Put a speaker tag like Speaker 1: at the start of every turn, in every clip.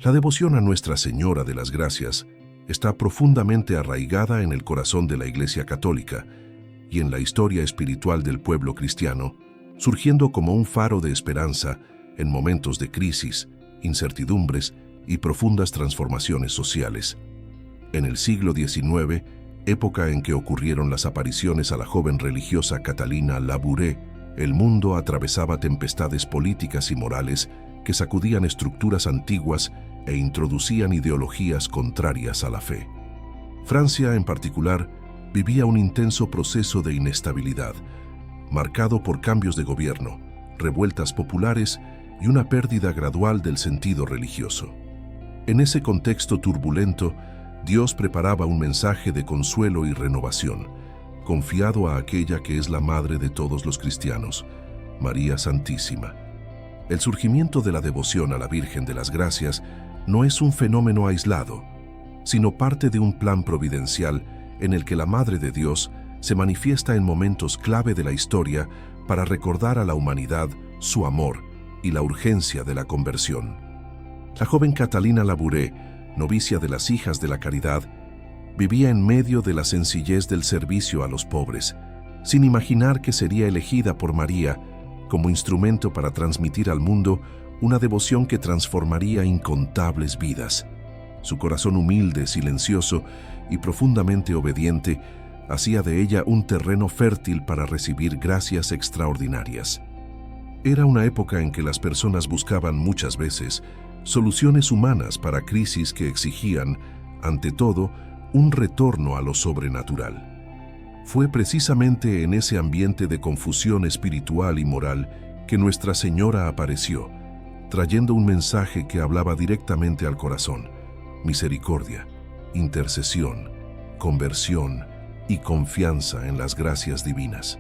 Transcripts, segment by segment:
Speaker 1: La devoción a Nuestra Señora de las Gracias está profundamente arraigada en el corazón de la Iglesia Católica y en la historia espiritual del pueblo cristiano, surgiendo como un faro de esperanza en momentos de crisis, incertidumbres y profundas transformaciones sociales. En el siglo XIX, época en que ocurrieron las apariciones a la joven religiosa Catalina Labouré, el mundo atravesaba tempestades políticas y morales que sacudían estructuras antiguas e introducían ideologías contrarias a la fe. Francia, en particular, vivía un intenso proceso de inestabilidad, marcado por cambios de gobierno, revueltas populares y una pérdida gradual del sentido religioso. En ese contexto turbulento, Dios preparaba un mensaje de consuelo y renovación, confiado a aquella que es la madre de todos los cristianos, María Santísima. El surgimiento de la devoción a la Virgen de las Gracias no es un fenómeno aislado, sino parte de un plan providencial en el que la Madre de Dios se manifiesta en momentos clave de la historia para recordar a la humanidad su amor y la urgencia de la conversión. La joven Catalina Labouré, novicia de las Hijas de la Caridad, vivía en medio de la sencillez del servicio a los pobres, sin imaginar que sería elegida por María como instrumento para transmitir al mundo una devoción que transformaría incontables vidas. Su corazón humilde, silencioso y profundamente obediente hacía de ella un terreno fértil para recibir gracias extraordinarias. Era una época en que las personas buscaban muchas veces soluciones humanas para crisis que exigían, ante todo, un retorno a lo sobrenatural. Fue precisamente en ese ambiente de confusión espiritual y moral que Nuestra Señora apareció, trayendo un mensaje que hablaba directamente al corazón: misericordia, intercesión, conversión y confianza en las gracias divinas.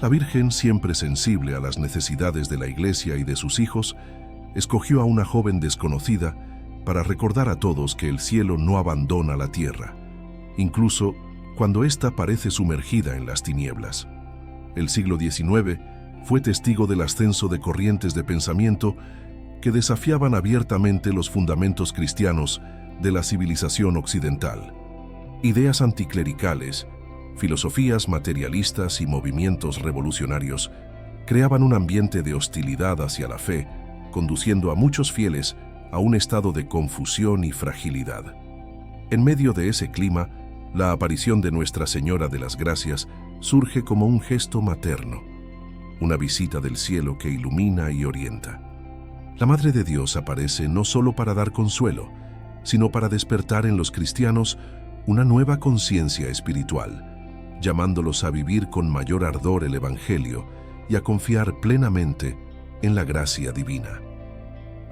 Speaker 1: La Virgen, siempre sensible a las necesidades de la Iglesia y de sus hijos, escogió a una joven desconocida para recordar a todos que el cielo no abandona la tierra, incluso cuando ésta parece sumergida en las tinieblas. El siglo XIX fue testigo del ascenso de corrientes de pensamiento que desafiaban abiertamente los fundamentos cristianos de la civilización occidental. Ideas anticlericales, filosofías materialistas y movimientos revolucionarios creaban un ambiente de hostilidad hacia la fe, conduciendo a muchos fieles a un estado de confusión y fragilidad. En medio de ese clima, la aparición de Nuestra Señora de las Gracias surge como un gesto materno, una visita del cielo que ilumina y orienta. La Madre de Dios aparece no solo para dar consuelo, sino para despertar en los cristianos una nueva conciencia espiritual, llamándolos a vivir con mayor ardor el Evangelio y a confiar plenamente en la gracia divina.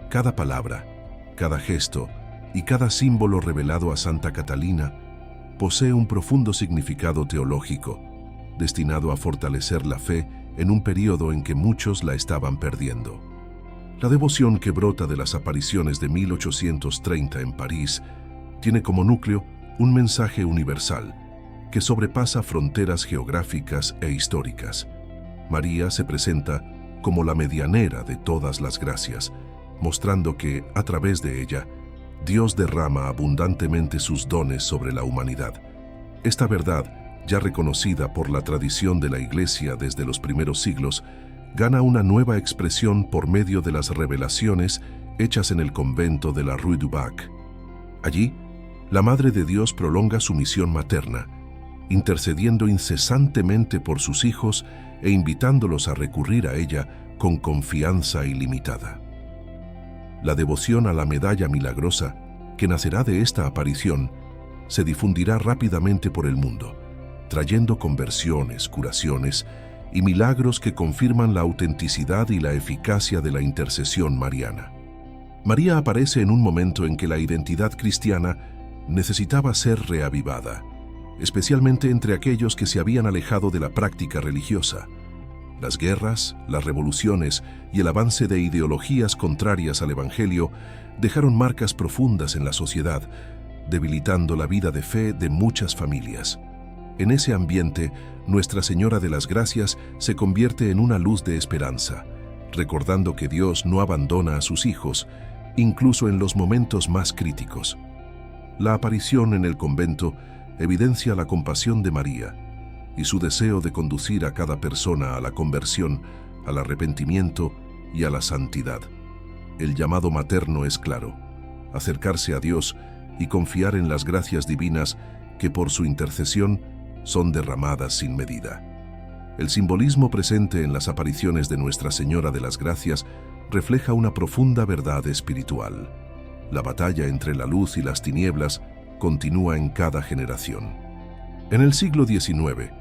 Speaker 1: Cada palabra, cada gesto y cada símbolo revelado a Santa Catalina posee un profundo significado teológico, destinado a fortalecer la fe en un periodo en que muchos la estaban perdiendo. La devoción que brota de las apariciones de 1830 en París tiene como núcleo un mensaje universal que sobrepasa fronteras geográficas e históricas. María se presenta como la medianera de todas las gracias, mostrando que, a través de ella, Dios derrama abundantemente sus dones sobre la humanidad. Esta verdad, ya reconocida por la tradición de la Iglesia desde los primeros siglos, gana una nueva expresión por medio de las revelaciones hechas en el convento de la Rue du Bac. Allí, la Madre de Dios prolonga su misión materna, intercediendo incesantemente por sus hijos e invitándolos a recurrir a ella con confianza ilimitada. La devoción a la medalla milagrosa, que nacerá de esta aparición, se difundirá rápidamente por el mundo, trayendo conversiones, curaciones y milagros que confirman la autenticidad y la eficacia de la intercesión mariana. María aparece en un momento en que la identidad cristiana necesitaba ser reavivada, especialmente entre aquellos que se habían alejado de la práctica religiosa. Las guerras, las revoluciones y el avance de ideologías contrarias al Evangelio dejaron marcas profundas en la sociedad, debilitando la vida de fe de muchas familias. En ese ambiente, Nuestra Señora de las Gracias se convierte en una luz de esperanza, recordando que Dios no abandona a sus hijos incluso en los momentos más críticos. La aparición en el convento evidencia la compasión de María y su deseo de conducir a cada persona a la conversión, al arrepentimiento y a la santidad. El llamado materno es claro: acercarse a Dios y confiar en las gracias divinas que por su intercesión son derramadas sin medida. El simbolismo presente en las apariciones de Nuestra Señora de las Gracias refleja una profunda verdad espiritual. La batalla entre la luz y las tinieblas continúa en cada generación. En el siglo XIX,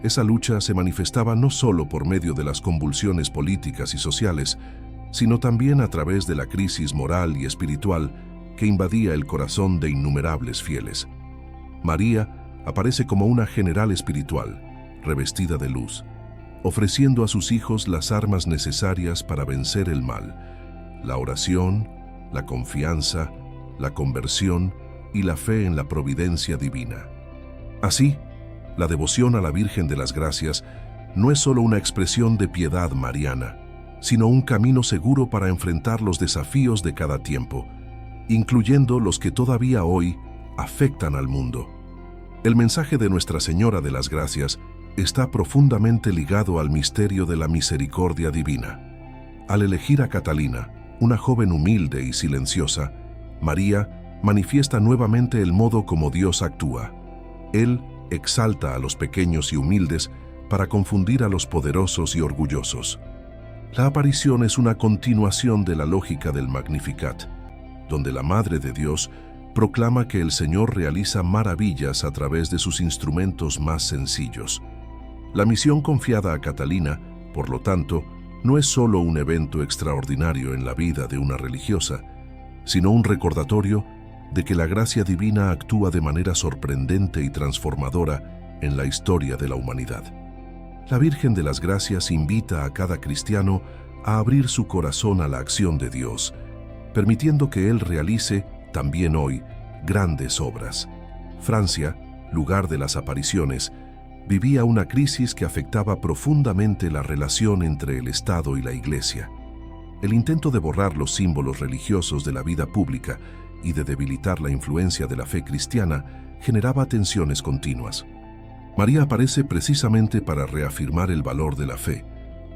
Speaker 1: esa lucha se manifestaba no solo por medio de las convulsiones políticas y sociales, sino también a través de la crisis moral y espiritual que invadía el corazón de innumerables fieles. María aparece como una general espiritual, revestida de luz, ofreciendo a sus hijos las armas necesarias para vencer el mal: la oración, la confianza, la conversión y la fe en la providencia divina. Así, la devoción a la Virgen de las Gracias no es solo una expresión de piedad mariana, sino un camino seguro para enfrentar los desafíos de cada tiempo, incluyendo los que todavía hoy afectan al mundo. El mensaje de Nuestra Señora de las Gracias está profundamente ligado al misterio de la misericordia divina. Al elegir a Catalina, una joven humilde y silenciosa, María manifiesta nuevamente el modo como Dios actúa. Él exalta a los pequeños y humildes para confundir a los poderosos y orgullosos. La aparición es una continuación de la lógica del Magnificat, donde la Madre de Dios proclama que el Señor realiza maravillas a través de sus instrumentos más sencillos. La misión confiada a Catalina, por lo tanto, no es solo un evento extraordinario en la vida de una religiosa, sino un recordatorio de que la gracia divina actúa de manera sorprendente y transformadora en la historia de la humanidad. La Virgen de las Gracias invita a cada cristiano a abrir su corazón a la acción de Dios, permitiendo que Él realice, también hoy, grandes obras. Francia, lugar de las apariciones, vivía una crisis que afectaba profundamente la relación entre el Estado y la Iglesia. El intento de borrar los símbolos religiosos de la vida pública y de debilitar la influencia de la fe cristiana generaba tensiones continuas. María aparece precisamente para reafirmar el valor de la fe,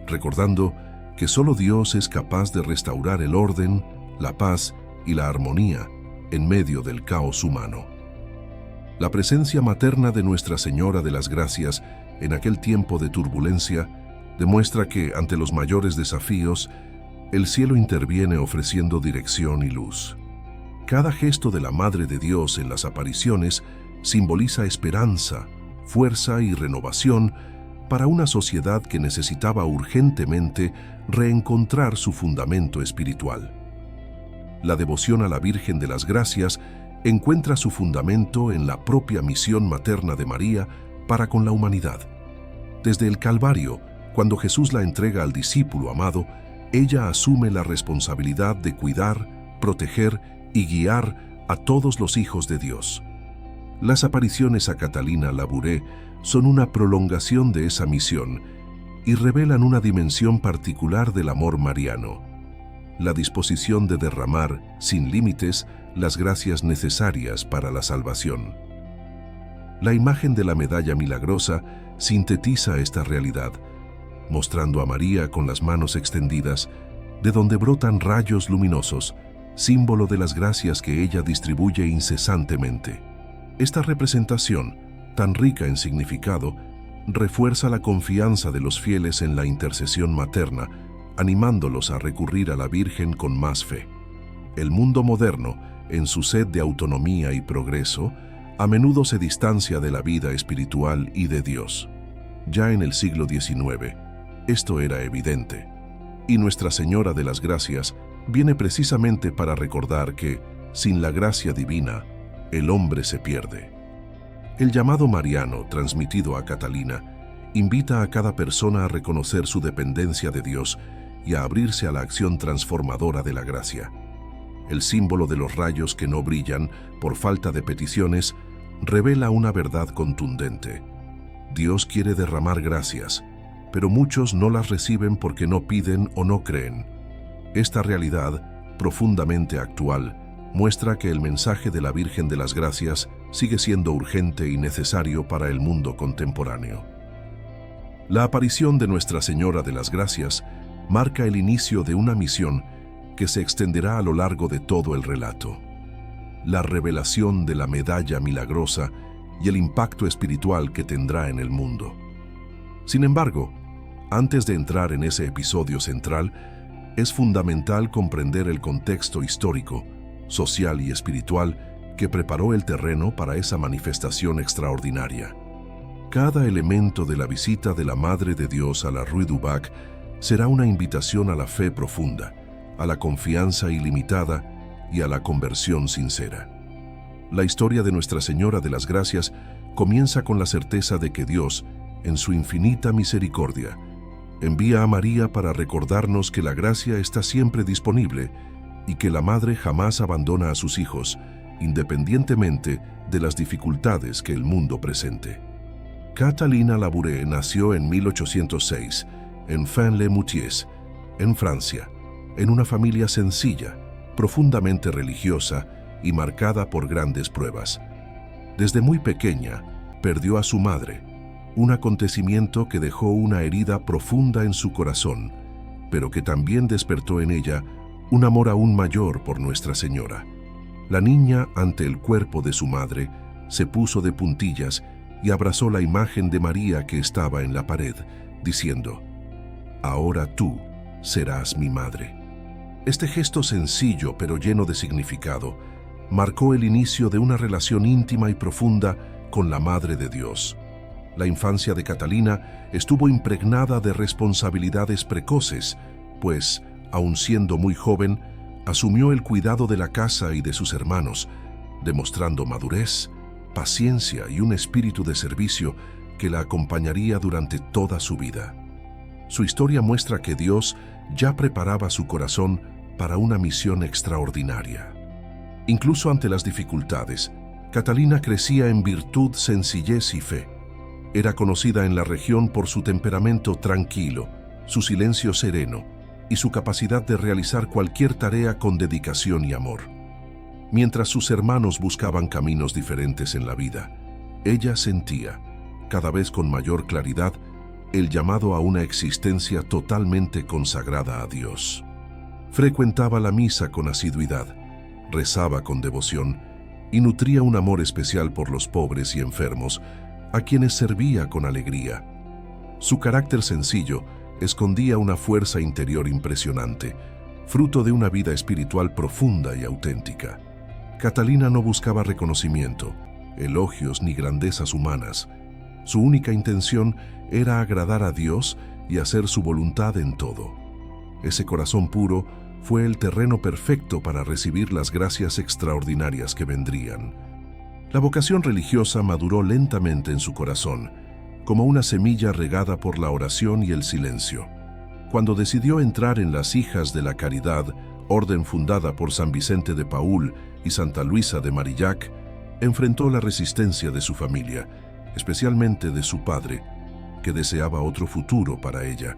Speaker 1: recordando que solo Dios es capaz de restaurar el orden, la paz y la armonía en medio del caos humano. La presencia materna de Nuestra Señora de las Gracias en aquel tiempo de turbulencia demuestra que, ante los mayores desafíos, el cielo interviene ofreciendo dirección y luz. Cada gesto de la Madre de Dios en las apariciones simboliza esperanza, fuerza y renovación para una sociedad que necesitaba urgentemente reencontrar su fundamento espiritual. La devoción a la Virgen de las Gracias encuentra su fundamento en la propia misión materna de María para con la humanidad. Desde el Calvario, cuando Jesús la entrega al discípulo amado, ella asume la responsabilidad de cuidar, proteger y guiar a todos los hijos de Dios. Las apariciones a Catalina Labouré son una prolongación de esa misión y revelan una dimensión particular del amor mariano: la disposición de derramar, sin límites, las gracias necesarias para la salvación. La imagen de la medalla milagrosa sintetiza esta realidad, mostrando a María con las manos extendidas, de donde brotan rayos luminosos, símbolo de las gracias que ella distribuye incesantemente. Esta representación, tan rica en significado, refuerza la confianza de los fieles en la intercesión materna, animándolos a recurrir a la Virgen con más fe. El mundo moderno, en su sed de autonomía y progreso, a menudo se distancia de la vida espiritual y de Dios. Ya en el siglo XIX, esto era evidente, y Nuestra Señora de las Gracias viene precisamente para recordar que, sin la gracia divina, el hombre se pierde. El llamado mariano, transmitido a Catalina, invita a cada persona a reconocer su dependencia de Dios y a abrirse a la acción transformadora de la gracia. El símbolo de los rayos que no brillan por falta de peticiones revela una verdad contundente. Dios quiere derramar gracias, pero muchos no las reciben porque no piden o no creen. Esta realidad profundamente actual, muestra que el mensaje de la Virgen de las Gracias sigue siendo urgente y necesario para el mundo contemporáneo. La aparición de Nuestra Señora de las Gracias marca el inicio de una misión que se extenderá a lo largo de todo el relato. La revelación de la medalla milagrosa y el impacto espiritual que tendrá en el mundo. Sin embargo, antes de entrar en ese episodio central, es fundamental comprender el contexto histórico, social y espiritual que preparó el terreno para esa manifestación extraordinaria. Cada elemento de la visita de la Madre de Dios a la Rue du Bac será una invitación a la fe profunda, a la confianza ilimitada y a la conversión sincera. La historia de Nuestra Señora de las Gracias comienza con la certeza de que Dios, en su infinita misericordia, envía a María para recordarnos que la gracia está siempre disponible y que la Madre jamás abandona a sus hijos, independientemente de las dificultades que el mundo presente. Catalina Labouré nació en 1806, en Fin-les-Moutiers, en Francia, en una familia sencilla, profundamente religiosa y marcada por grandes pruebas. Desde muy pequeña, perdió a su madre, un acontecimiento que dejó una herida profunda en su corazón, pero que también despertó en ella un amor aún mayor por Nuestra Señora. La niña, ante el cuerpo de su madre, se puso de puntillas y abrazó la imagen de María que estaba en la pared, diciendo: «Ahora tú serás mi madre». Este gesto sencillo pero lleno de significado marcó el inicio de una relación íntima y profunda con la Madre de Dios. La infancia de Catalina estuvo impregnada de responsabilidades precoces, pues, aun siendo muy joven, asumió el cuidado de la casa y de sus hermanos, demostrando madurez, paciencia y un espíritu de servicio que la acompañaría durante toda su vida. Su historia muestra que Dios ya preparaba su corazón para una misión extraordinaria. Incluso ante las dificultades, Catalina crecía en virtud, sencillez y fe. Era conocida en la región por su temperamento tranquilo, su silencio sereno y su capacidad de realizar cualquier tarea con dedicación y amor. Mientras sus hermanos buscaban caminos diferentes en la vida, ella sentía, cada vez con mayor claridad, el llamado a una existencia totalmente consagrada a Dios. Frecuentaba la misa con asiduidad, rezaba con devoción y nutría un amor especial por los pobres y enfermos, a quienes servía con alegría. Su carácter sencillo escondía una fuerza interior impresionante, fruto de una vida espiritual profunda y auténtica. Catalina no buscaba reconocimiento, elogios ni grandezas humanas. Su única intención era agradar a Dios y hacer su voluntad en todo. Ese corazón puro fue el terreno perfecto para recibir las gracias extraordinarias que vendrían. La vocación religiosa maduró lentamente en su corazón, como una semilla regada por la oración y el silencio. Cuando decidió entrar en las Hijas de la Caridad, orden fundada por San Vicente de Paúl y Santa Luisa de Marillac, enfrentó la resistencia de su familia, especialmente de su padre, que deseaba otro futuro para ella.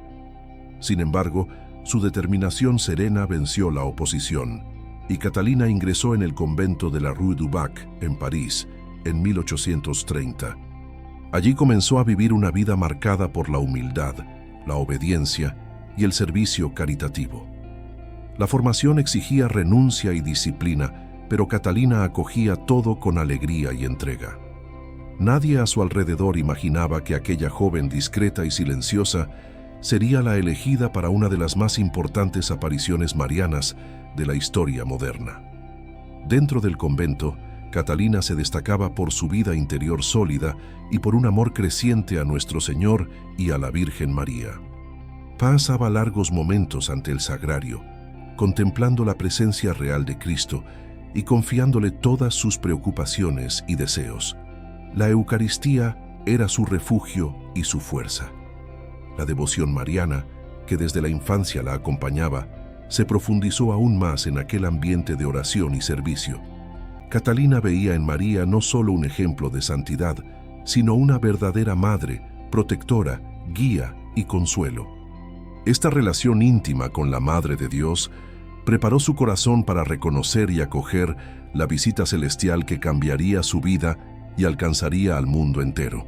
Speaker 1: Sin embargo, su determinación serena venció la oposición, y Catalina ingresó en el convento de la Rue du Bac, en París, en 1830. Allí comenzó a vivir una vida marcada por la humildad, la obediencia y el servicio caritativo. La formación exigía renuncia y disciplina, pero Catalina acogía todo con alegría y entrega. Nadie a su alrededor imaginaba que aquella joven discreta y silenciosa sería la elegida para una de las más importantes apariciones marianas de la historia moderna. Dentro del convento, Catalina se destacaba por su vida interior sólida y por un amor creciente a Nuestro Señor y a la Virgen María. Pasaba largos momentos ante el sagrario, contemplando la presencia real de Cristo y confiándole todas sus preocupaciones y deseos. La Eucaristía era su refugio y su fuerza. La devoción mariana, que desde la infancia la acompañaba, se profundizó aún más en aquel ambiente de oración y servicio. Catalina veía en María no solo un ejemplo de santidad, sino una verdadera madre, protectora, guía y consuelo. Esta relación íntima con la Madre de Dios preparó su corazón para reconocer y acoger la visita celestial que cambiaría su vida y alcanzaría al mundo entero.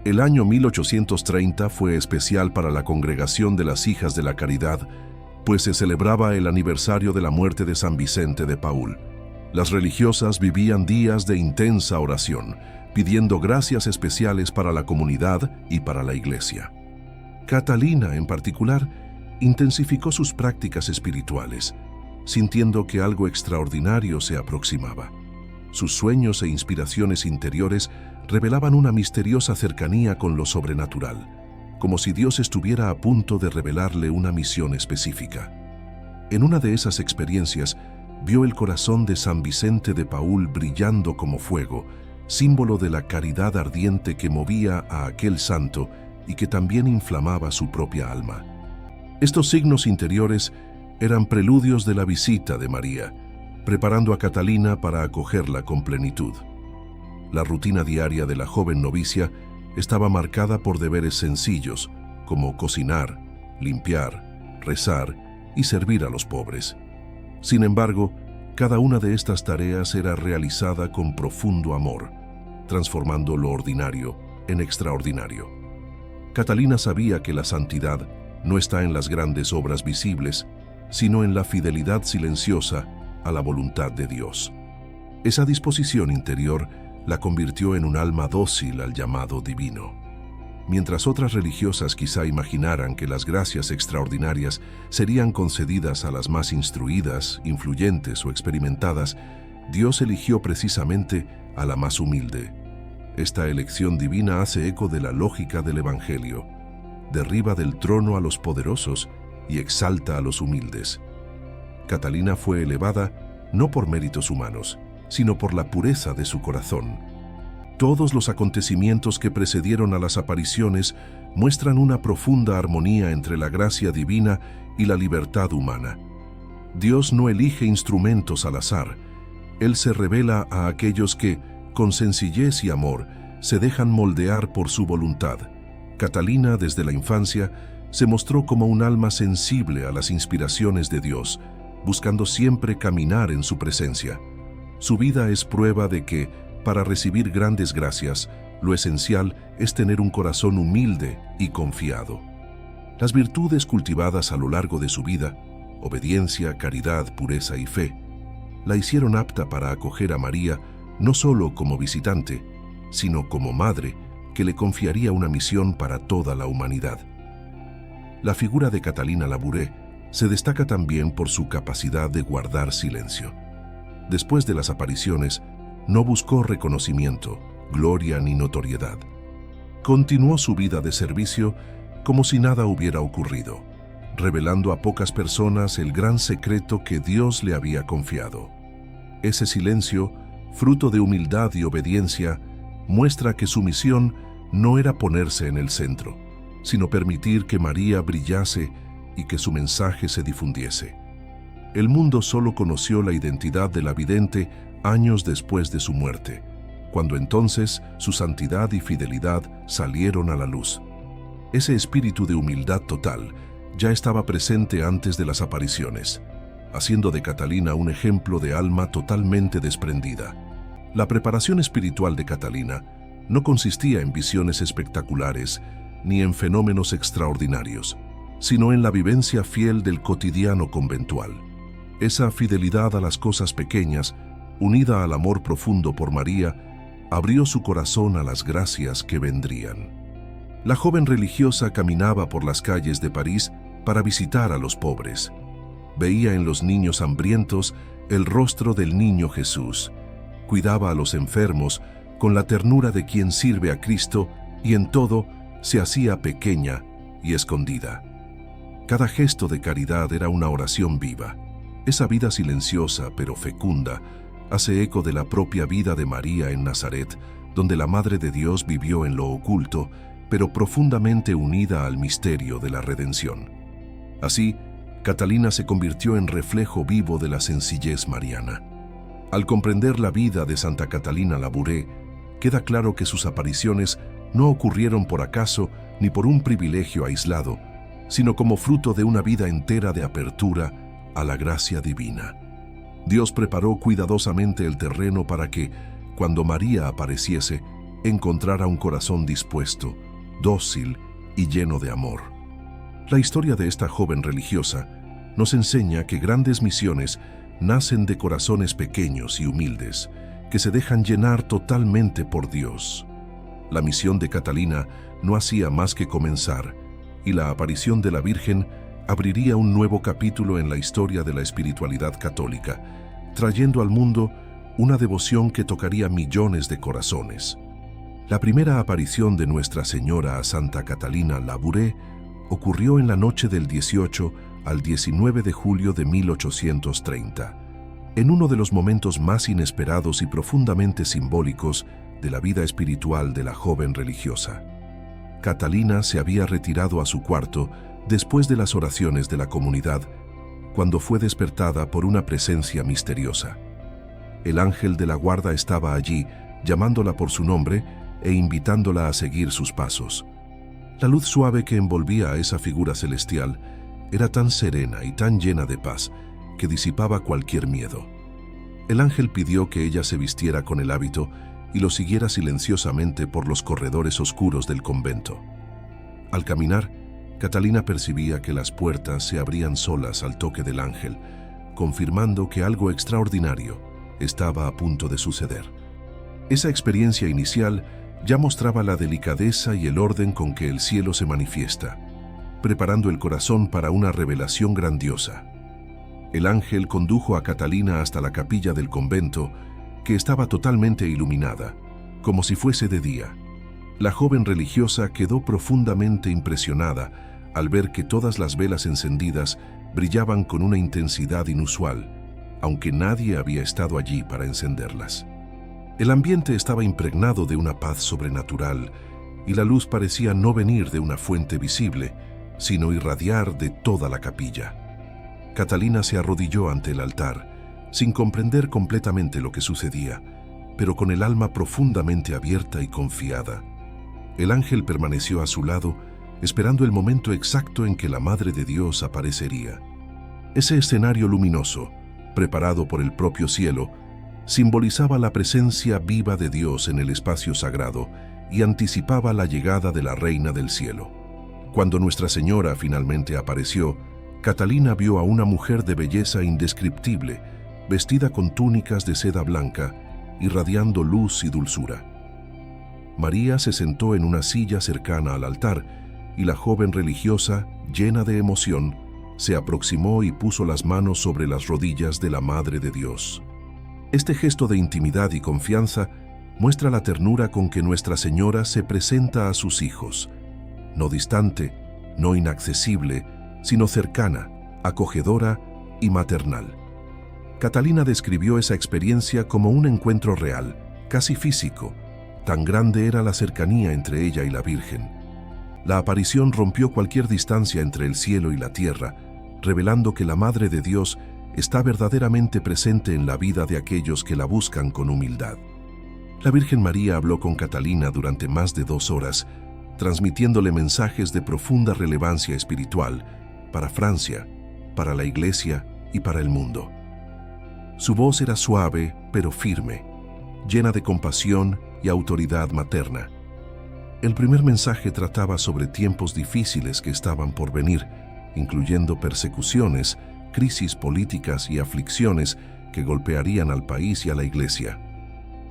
Speaker 1: El año 1830 fue especial para la Congregación de las Hijas de la Caridad, pues se celebraba el aniversario de la muerte de San Vicente de Paúl. Las religiosas vivían días de intensa oración, pidiendo gracias especiales para la comunidad y para la Iglesia. Catalina, en particular, intensificó sus prácticas espirituales, sintiendo que algo extraordinario se aproximaba. Sus sueños e inspiraciones interiores revelaban una misteriosa cercanía con lo sobrenatural, como si Dios estuviera a punto de revelarle una misión específica. En una de esas experiencias, vio el corazón de San Vicente de Paúl brillando como fuego, símbolo de la caridad ardiente que movía a aquel santo y que también inflamaba su propia alma. Estos signos interiores eran preludios de la visita de María, preparando a Catalina para acogerla con plenitud. La rutina diaria de la joven novicia estaba marcada por deberes sencillos, como cocinar, limpiar, rezar y servir a los pobres. Sin embargo, cada una de estas tareas era realizada con profundo amor, transformando lo ordinario en extraordinario. Catalina sabía que la santidad no está en las grandes obras visibles, sino en la fidelidad silenciosa a la voluntad de Dios. Esa disposición interior la convirtió en un alma dócil al llamado divino. Mientras otras religiosas quizá imaginaran que las gracias extraordinarias serían concedidas a las más instruidas, influyentes o experimentadas, Dios eligió precisamente a la más humilde. Esta elección divina hace eco de la lógica del Evangelio. Derriba del trono a los poderosos y exalta a los humildes. Catalina fue elevada no por méritos humanos, sino por la pureza de su corazón. Todos los acontecimientos que precedieron a las apariciones muestran una profunda armonía entre la gracia divina y la libertad humana. Dios no elige instrumentos al azar. Él se revela a aquellos que, con sencillez y amor, se dejan moldear por su voluntad. Catalina, desde la infancia, se mostró como un alma sensible a las inspiraciones de Dios, buscando siempre caminar en su presencia. Su vida es prueba de que, para recibir grandes gracias, lo esencial es tener un corazón humilde y confiado. Las virtudes cultivadas a lo largo de su vida, obediencia, caridad, pureza y fe, la hicieron apta para acoger a María no solo como visitante, sino como madre que le confiaría una misión para toda la humanidad. La figura de Catalina Labouré se destaca también por su capacidad de guardar silencio. Después de las apariciones, no buscó reconocimiento, gloria ni notoriedad. Continuó su vida de servicio como si nada hubiera ocurrido, revelando a pocas personas el gran secreto que Dios le había confiado. Ese silencio, fruto de humildad y obediencia, muestra que su misión no era ponerse en el centro, sino permitir que María brillase y que su mensaje se difundiese. El mundo solo conoció la identidad de la vidente años después de su muerte, cuando entonces su santidad y fidelidad salieron a la luz. Ese espíritu de humildad total ya estaba presente antes de las apariciones, haciendo de Catalina un ejemplo de alma totalmente desprendida. La preparación espiritual de Catalina no consistía en visiones espectaculares ni en fenómenos extraordinarios, sino en la vivencia fiel del cotidiano conventual. Esa fidelidad a las cosas pequeñas, unida al amor profundo por María, abrió su corazón a las gracias que vendrían. La joven religiosa caminaba por las calles de París para visitar a los pobres. Veía en los niños hambrientos el rostro del niño Jesús. Cuidaba a los enfermos con la ternura de quien sirve a Cristo y en todo se hacía pequeña y escondida. Cada gesto de caridad era una oración viva. Esa vida silenciosa pero fecunda hace eco de la propia vida de María en Nazaret, donde la Madre de Dios vivió en lo oculto, pero profundamente unida al misterio de la redención. Así, Catalina se convirtió en reflejo vivo de la sencillez mariana. Al comprender la vida de Santa Catalina Labouré, queda claro que sus apariciones no ocurrieron por acaso ni por un privilegio aislado, sino como fruto de una vida entera de apertura, a la gracia divina. Dios preparó cuidadosamente el terreno para que, cuando María apareciese, encontrara un corazón dispuesto, dócil y lleno de amor. La historia de esta joven religiosa nos enseña que grandes misiones nacen de corazones pequeños y humildes, que se dejan llenar totalmente por Dios. La misión de Catalina no hacía más que comenzar, y la aparición de la Virgen abriría un nuevo capítulo en la historia de la espiritualidad católica, trayendo al mundo una devoción que tocaría millones de corazones. La primera aparición de Nuestra Señora a Santa Catalina Labouré ocurrió en la noche del 18 al 19 de julio de 1830, en uno de los momentos más inesperados y profundamente simbólicos de la vida espiritual de la joven religiosa. Catalina se había retirado a su cuarto después de las oraciones de la comunidad, cuando fue despertada por una presencia misteriosa. El ángel de la guarda estaba allí, llamándola por su nombre e invitándola a seguir sus pasos. La luz suave que envolvía a esa figura celestial era tan serena y tan llena de paz que disipaba cualquier miedo. El ángel pidió que ella se vistiera con el hábito y lo siguiera silenciosamente por los corredores oscuros del convento. Al caminar, Catalina percibía que las puertas se abrían solas al toque del ángel, confirmando que algo extraordinario estaba a punto de suceder. Esa experiencia inicial ya mostraba la delicadeza y el orden con que el cielo se manifiesta, preparando el corazón para una revelación grandiosa. El ángel condujo a Catalina hasta la capilla del convento, que estaba totalmente iluminada, como si fuese de día. La joven religiosa quedó profundamente impresionada al ver que todas las velas encendidas brillaban con una intensidad inusual, aunque nadie había estado allí para encenderlas. El ambiente estaba impregnado de una paz sobrenatural y la luz parecía no venir de una fuente visible, sino irradiar de toda la capilla. Catalina se arrodilló ante el altar, sin comprender completamente lo que sucedía, pero con el alma profundamente abierta y confiada. El ángel permaneció a su lado, esperando el momento exacto en que la Madre de Dios aparecería. Ese escenario luminoso, preparado por el propio cielo, simbolizaba la presencia viva de Dios en el espacio sagrado y anticipaba la llegada de la Reina del Cielo. Cuando Nuestra Señora finalmente apareció, Catalina vio a una mujer de belleza indescriptible, vestida con túnicas de seda blanca, irradiando luz y dulzura. María se sentó en una silla cercana al altar y la joven religiosa, llena de emoción, se aproximó y puso las manos sobre las rodillas de la Madre de Dios. Este gesto de intimidad y confianza muestra la ternura con que Nuestra Señora se presenta a sus hijos, no distante, no inaccesible, sino cercana, acogedora y maternal. Catalina describió esa experiencia como un encuentro real, casi físico. Tan grande era la cercanía entre ella y la Virgen. La aparición rompió cualquier distancia entre el cielo y la tierra, revelando que la Madre de Dios está verdaderamente presente en la vida de aquellos que la buscan con humildad. La Virgen María habló con Catalina durante más de 2 horas, transmitiéndole mensajes de profunda relevancia espiritual para Francia, para la Iglesia y para el mundo. Su voz era suave pero firme, llena de compasión y autoridad materna. El primer mensaje trataba sobre tiempos difíciles que estaban por venir, incluyendo persecuciones, crisis políticas y aflicciones que golpearían al país y a la Iglesia.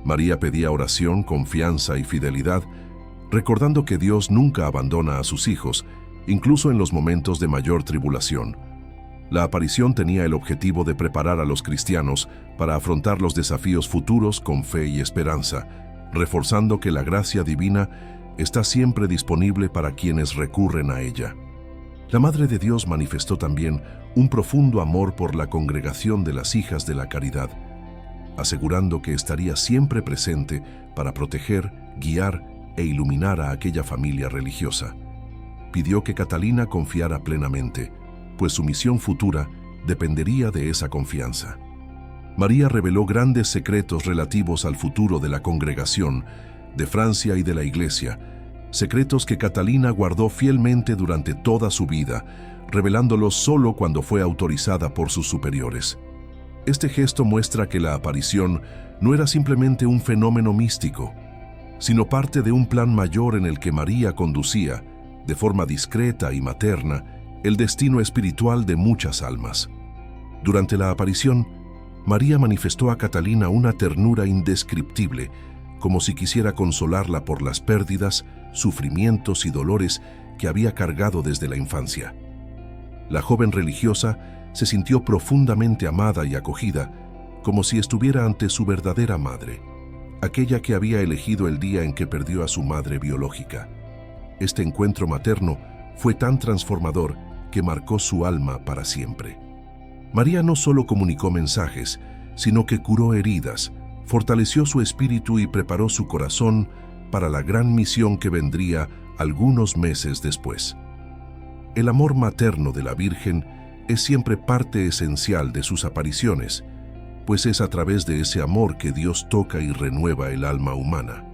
Speaker 1: María pedía oración, confianza y fidelidad, recordando que Dios nunca abandona a sus hijos, incluso en los momentos de mayor tribulación. La aparición tenía el objetivo de preparar a los cristianos para afrontar los desafíos futuros con fe y esperanza, reforzando que la gracia divina está siempre disponible para quienes recurren a ella. La Madre de Dios manifestó también un profundo amor por la congregación de las Hijas de la Caridad, asegurando que estaría siempre presente para proteger, guiar e iluminar a aquella familia religiosa. Pidió que Catalina confiara plenamente, pues su misión futura dependería de esa confianza. María reveló grandes secretos relativos al futuro de la congregación, de Francia y de la Iglesia, secretos que Catalina guardó fielmente durante toda su vida, revelándolos solo cuando fue autorizada por sus superiores. Este gesto muestra que la aparición no era simplemente un fenómeno místico, sino parte de un plan mayor en el que María conducía, de forma discreta y materna, el destino espiritual de muchas almas. Durante la aparición, María manifestó a Catalina una ternura indescriptible, como si quisiera consolarla por las pérdidas, sufrimientos y dolores que había cargado desde la infancia. La joven religiosa se sintió profundamente amada y acogida, como si estuviera ante su verdadera madre, aquella que había elegido el día en que perdió a su madre biológica. Este encuentro materno fue tan transformador que marcó su alma para siempre. María no solo comunicó mensajes, sino que curó heridas, fortaleció su espíritu y preparó su corazón para la gran misión que vendría algunos meses después. El amor materno de la Virgen es siempre parte esencial de sus apariciones, pues es a través de ese amor que Dios toca y renueva el alma humana.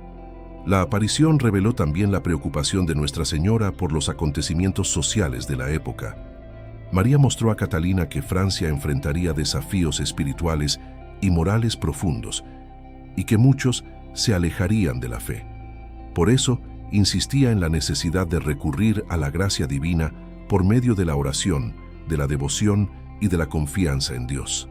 Speaker 1: La aparición reveló también la preocupación de Nuestra Señora por los acontecimientos sociales de la época. María mostró a Catalina que Francia enfrentaría desafíos espirituales y morales profundos, y que muchos se alejarían de la fe. Por eso, insistía en la necesidad de recurrir a la gracia divina por medio de la oración, de la devoción y de la confianza en Dios.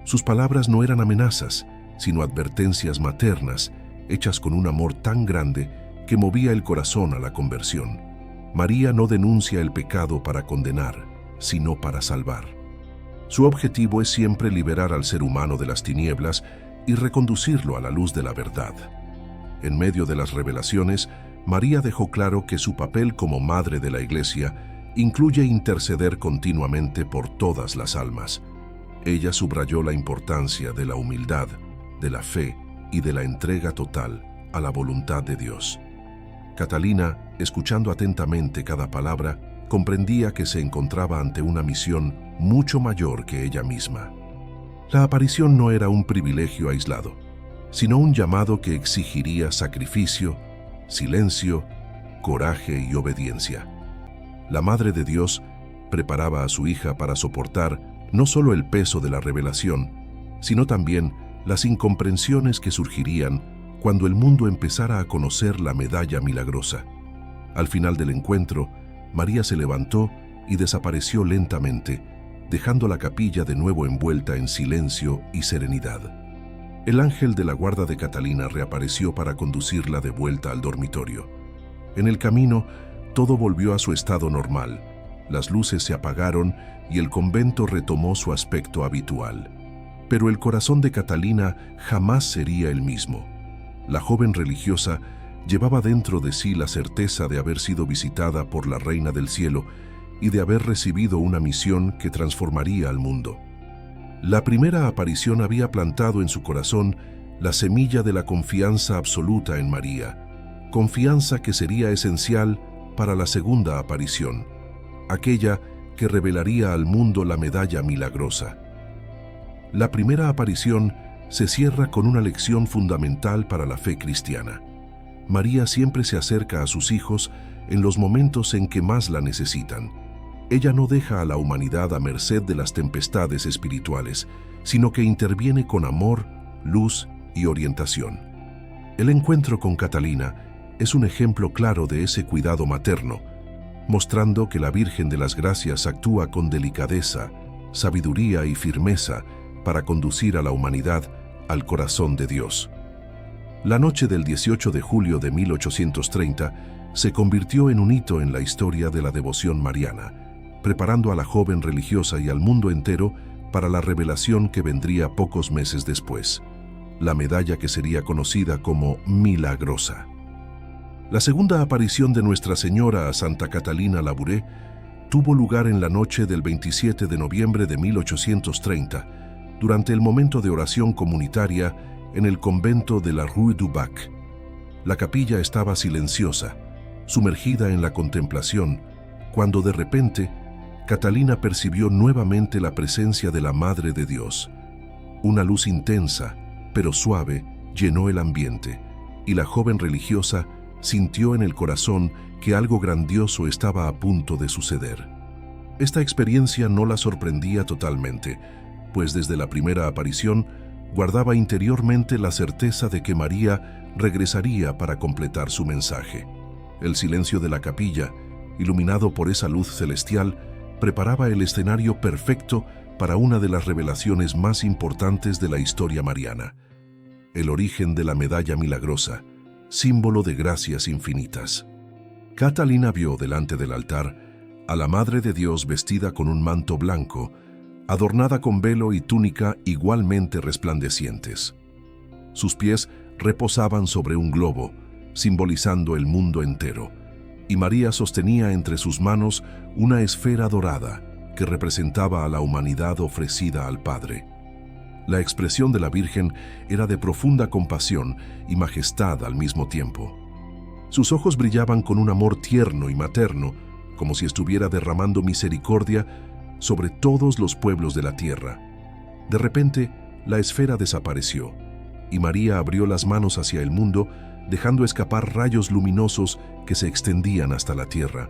Speaker 1: Sus palabras no eran amenazas, sino advertencias maternas, hechas con un amor tan grande que movía el corazón a la conversión. María no denuncia el pecado para condenar, sino para salvar. Su objetivo es siempre liberar al ser humano de las tinieblas y reconducirlo a la luz de la verdad. En medio de las revelaciones, María dejó claro que su papel como madre de la Iglesia incluye interceder continuamente por todas las almas. Ella subrayó la importancia de la humildad, de la fe y de la entrega total a la voluntad de Dios. Catalina, escuchando atentamente cada palabra, comprendía que se encontraba ante una misión mucho mayor que ella misma. La aparición no era un privilegio aislado, sino un llamado que exigiría sacrificio, silencio, coraje y obediencia. La Madre de Dios preparaba a su hija para soportar no solo el peso de la revelación, sino también las incomprensiones que surgirían cuando el mundo empezara a conocer la medalla milagrosa. Al final del encuentro, María se levantó y desapareció lentamente, dejando la capilla de nuevo envuelta en silencio y serenidad. El ángel de la guarda de Catalina reapareció para conducirla de vuelta al dormitorio. En el camino, todo volvió a su estado normal. Las luces se apagaron y el convento retomó su aspecto habitual. Pero el corazón de Catalina jamás sería el mismo. La joven religiosa llevaba dentro de sí la certeza de haber sido visitada por la Reina del Cielo y de haber recibido una misión que transformaría al mundo. La primera aparición había plantado en su corazón la semilla de la confianza absoluta en María, confianza que sería esencial para la segunda aparición, aquella que revelaría al mundo la medalla milagrosa. La primera aparición se cierra con una lección fundamental para la fe cristiana. María siempre se acerca a sus hijos en los momentos en que más la necesitan. Ella no deja a la humanidad a merced de las tempestades espirituales, sino que interviene con amor, luz y orientación. El encuentro con Catalina es un ejemplo claro de ese cuidado materno, mostrando que la Virgen de las Gracias actúa con delicadeza, sabiduría y firmeza para conducir a la humanidad al corazón de Dios. La noche del 18 de julio de 1830 se convirtió en un hito en la historia de la devoción mariana, preparando a la joven religiosa y al mundo entero para la revelación que vendría pocos meses después, la medalla que sería conocida como milagrosa. La segunda aparición de Nuestra Señora a Santa Catalina Labouré tuvo lugar en la noche del 27 de noviembre de 1830, durante el momento de oración comunitaria en el convento de la Rue du Bac. La capilla estaba silenciosa, sumergida en la contemplación, cuando de repente Catalina percibió nuevamente la presencia de la Madre de Dios. Una luz intensa, pero suave, llenó el ambiente, y la joven religiosa sintió en el corazón que algo grandioso estaba a punto de suceder. Esta experiencia no la sorprendía totalmente, pues desde la primera aparición guardaba interiormente la certeza de que María regresaría para completar su mensaje. El silencio de la capilla, iluminado por esa luz celestial, preparaba el escenario perfecto para una de las revelaciones más importantes de la historia mariana: el origen de la medalla milagrosa, símbolo de gracias infinitas. Catalina vio delante del altar a la Madre de Dios vestida con un manto blanco, adornada con velo y túnica igualmente resplandecientes. Sus pies reposaban sobre un globo, simbolizando el mundo entero, y María sostenía entre sus manos una esfera dorada que representaba a la humanidad ofrecida al Padre. La expresión de la Virgen era de profunda compasión y majestad al mismo tiempo. Sus ojos brillaban con un amor tierno y materno, como si estuviera derramando misericordia sobre todos los pueblos de la tierra. De repente, la esfera desapareció, y María abrió las manos hacia el mundo, dejando escapar rayos luminosos que se extendían hasta la tierra.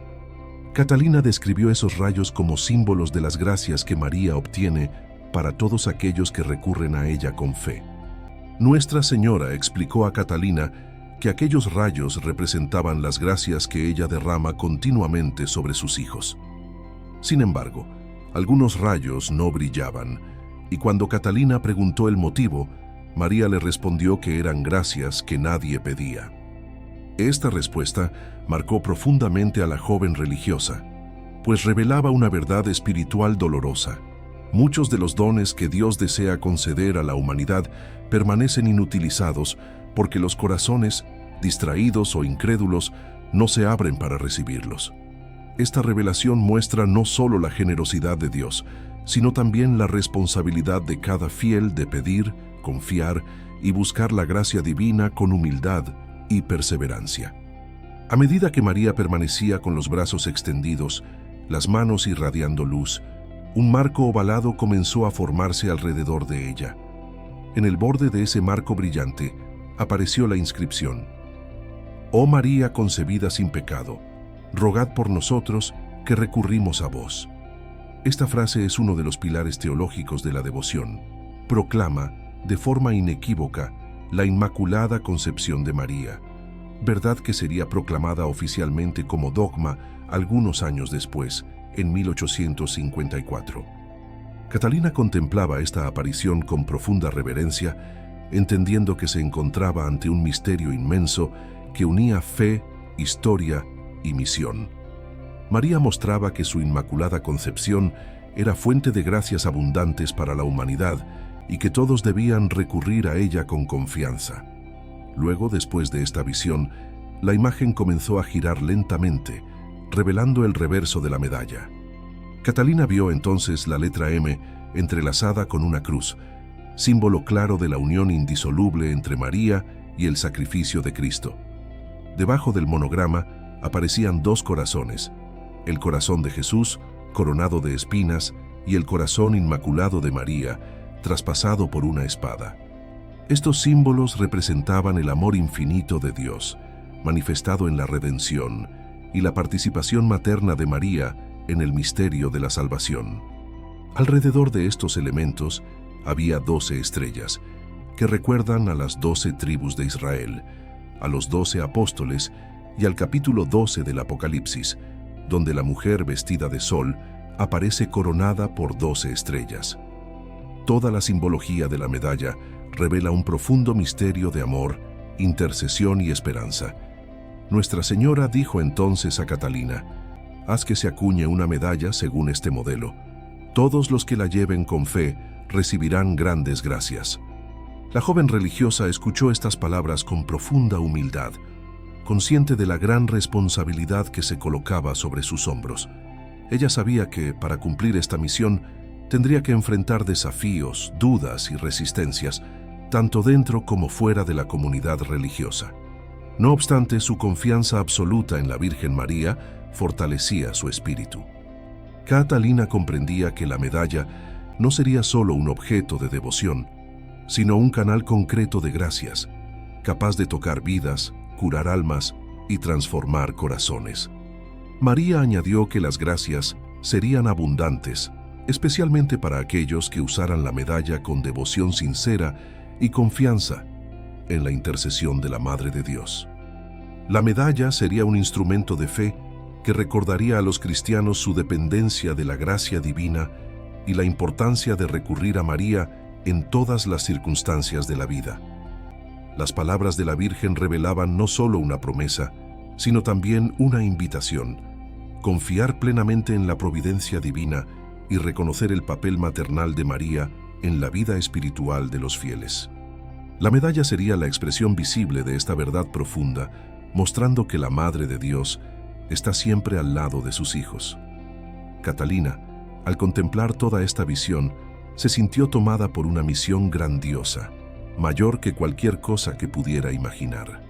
Speaker 1: Catalina describió esos rayos como símbolos de las gracias que María obtiene para todos aquellos que recurren a ella con fe. Nuestra Señora explicó a Catalina que aquellos rayos representaban las gracias que ella derrama continuamente sobre sus hijos. Sin embargo, algunos rayos no brillaban, y cuando Catalina preguntó el motivo, María le respondió que eran gracias que nadie pedía. Esta respuesta marcó profundamente a la joven religiosa, pues revelaba una verdad espiritual dolorosa. Muchos de los dones que Dios desea conceder a la humanidad permanecen inutilizados porque los corazones, distraídos o incrédulos, no se abren para recibirlos. Esta revelación muestra no solo la generosidad de Dios, sino también la responsabilidad de cada fiel de pedir, confiar y buscar la gracia divina con humildad y perseverancia. A medida que María permanecía con los brazos extendidos, las manos irradiando luz, un marco ovalado comenzó a formarse alrededor de ella. En el borde de ese marco brillante apareció la inscripción: «Oh María concebida sin pecado, rogad por nosotros que recurrimos a vos». Esta frase es uno de los pilares teológicos de la devoción. Proclama, de forma inequívoca, la Inmaculada Concepción de María, verdad que sería proclamada oficialmente como dogma algunos años después, en 1854. Catalina contemplaba esta aparición con profunda reverencia, entendiendo que se encontraba ante un misterio inmenso que unía fe, historia y misión. María mostraba que su Inmaculada Concepción era fuente de gracias abundantes para la humanidad y que todos debían recurrir a ella con confianza. Luego, después de esta visión, la imagen comenzó a girar lentamente, revelando el reverso de la medalla. Catalina vio entonces la letra M entrelazada con una cruz, símbolo claro de la unión indisoluble entre María y el sacrificio de Cristo. Debajo del monograma aparecían dos corazones: el corazón de Jesús, coronado de espinas, y el corazón inmaculado de María, traspasado por una espada. Estos símbolos representaban el amor infinito de Dios, manifestado en la redención, y la participación materna de María en el misterio de la salvación. Alrededor de estos elementos había 12 estrellas, que recuerdan a las 12 tribus de Israel, a los 12 apóstoles y al capítulo 12 del Apocalipsis, donde la mujer vestida de sol aparece coronada por 12 estrellas. Toda la simbología de la medalla revela un profundo misterio de amor, intercesión y esperanza. Nuestra Señora dijo entonces a Catalina: «Haz que se acuñe una medalla según este modelo. Todos los que la lleven con fe recibirán grandes gracias». La joven religiosa escuchó estas palabras con profunda humildad, consciente de la gran responsabilidad que se colocaba sobre sus hombros. Ella sabía que, para cumplir esta misión, tendría que enfrentar desafíos, dudas y resistencias, tanto dentro como fuera de la comunidad religiosa. No obstante, su confianza absoluta en la Virgen María fortalecía su espíritu. Catalina comprendía que la medalla no sería solo un objeto de devoción, sino un canal concreto de gracias, capaz de tocar vidas, curar almas y transformar corazones. María añadió que las gracias serían abundantes, especialmente para aquellos que usaran la medalla con devoción sincera y confianza en la intercesión de la Madre de Dios. La medalla sería un instrumento de fe que recordaría a los cristianos su dependencia de la gracia divina y la importancia de recurrir a María en todas las circunstancias de la vida. Las palabras de la Virgen revelaban no solo una promesa, sino también una invitación: confiar plenamente en la providencia divina y reconocer el papel maternal de María en la vida espiritual de los fieles. La medalla sería la expresión visible de esta verdad profunda, mostrando que la Madre de Dios está siempre al lado de sus hijos. Catalina, al contemplar toda esta visión, se sintió tomada por una misión grandiosa, mayor que cualquier cosa que pudiera imaginar.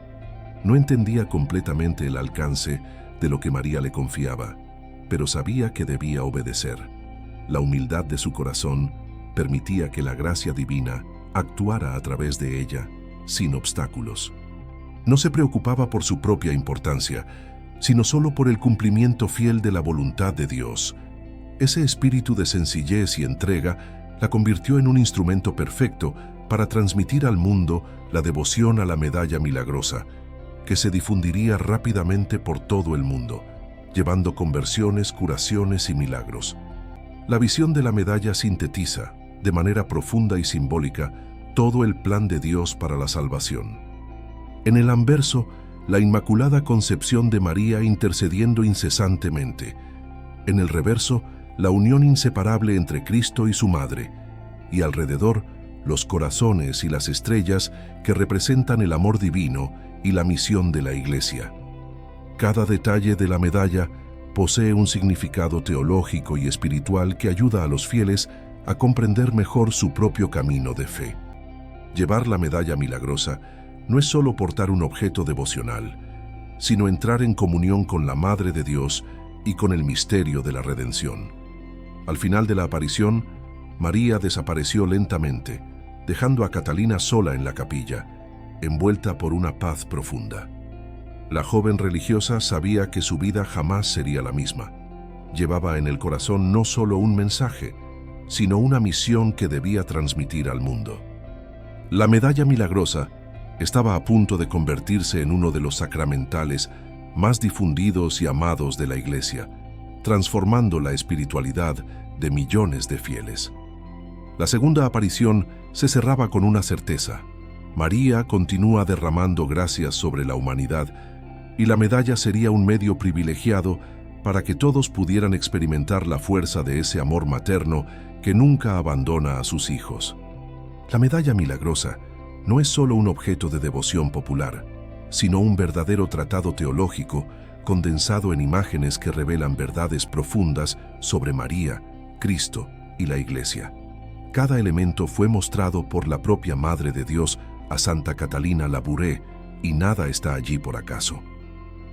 Speaker 1: No entendía completamente el alcance de lo que María le confiaba, pero sabía que debía obedecer. La humildad de su corazón permitía que la gracia divina actuara a través de ella, sin obstáculos. No se preocupaba por su propia importancia, sino solo por el cumplimiento fiel de la voluntad de Dios. Ese espíritu de sencillez y entrega la convirtió en un instrumento perfecto para transmitir al mundo la devoción a la medalla milagrosa, que se difundiría rápidamente por todo el mundo, llevando conversiones, curaciones y milagros. La visión de la medalla sintetiza, de manera profunda y simbólica, todo el plan de Dios para la salvación. En el anverso, la Inmaculada Concepción de María intercediendo incesantemente. En el reverso, la unión inseparable entre Cristo y su Madre. Y alrededor, los corazones y las estrellas que representan el amor divino y la misión de la Iglesia. Cada detalle de la medalla posee un significado teológico y espiritual que ayuda a los fieles a comprender mejor su propio camino de fe. Llevar la medalla milagrosa no es solo portar un objeto devocional, sino entrar en comunión con la Madre de Dios y con el misterio de la redención. Al final de la aparición, María desapareció lentamente, dejando a Catalina sola en la capilla, envuelta por una paz profunda. La joven religiosa sabía que su vida jamás sería la misma. Llevaba en el corazón no solo un mensaje, sino una misión que debía transmitir al mundo. La medalla milagrosa estaba a punto de convertirse en uno de los sacramentales más difundidos y amados de la Iglesia, transformando la espiritualidad de millones de fieles. La segunda aparición se cerraba con una certeza: María continúa derramando gracias sobre la humanidad, y la medalla sería un medio privilegiado para que todos pudieran experimentar la fuerza de ese amor materno que nunca abandona a sus hijos. La medalla milagrosa no es solo un objeto de devoción popular, sino un verdadero tratado teológico condensado en imágenes que revelan verdades profundas sobre María, Cristo y la Iglesia. Cada elemento fue mostrado por la propia Madre de Dios a Santa Catalina Labouré, y nada está allí por acaso.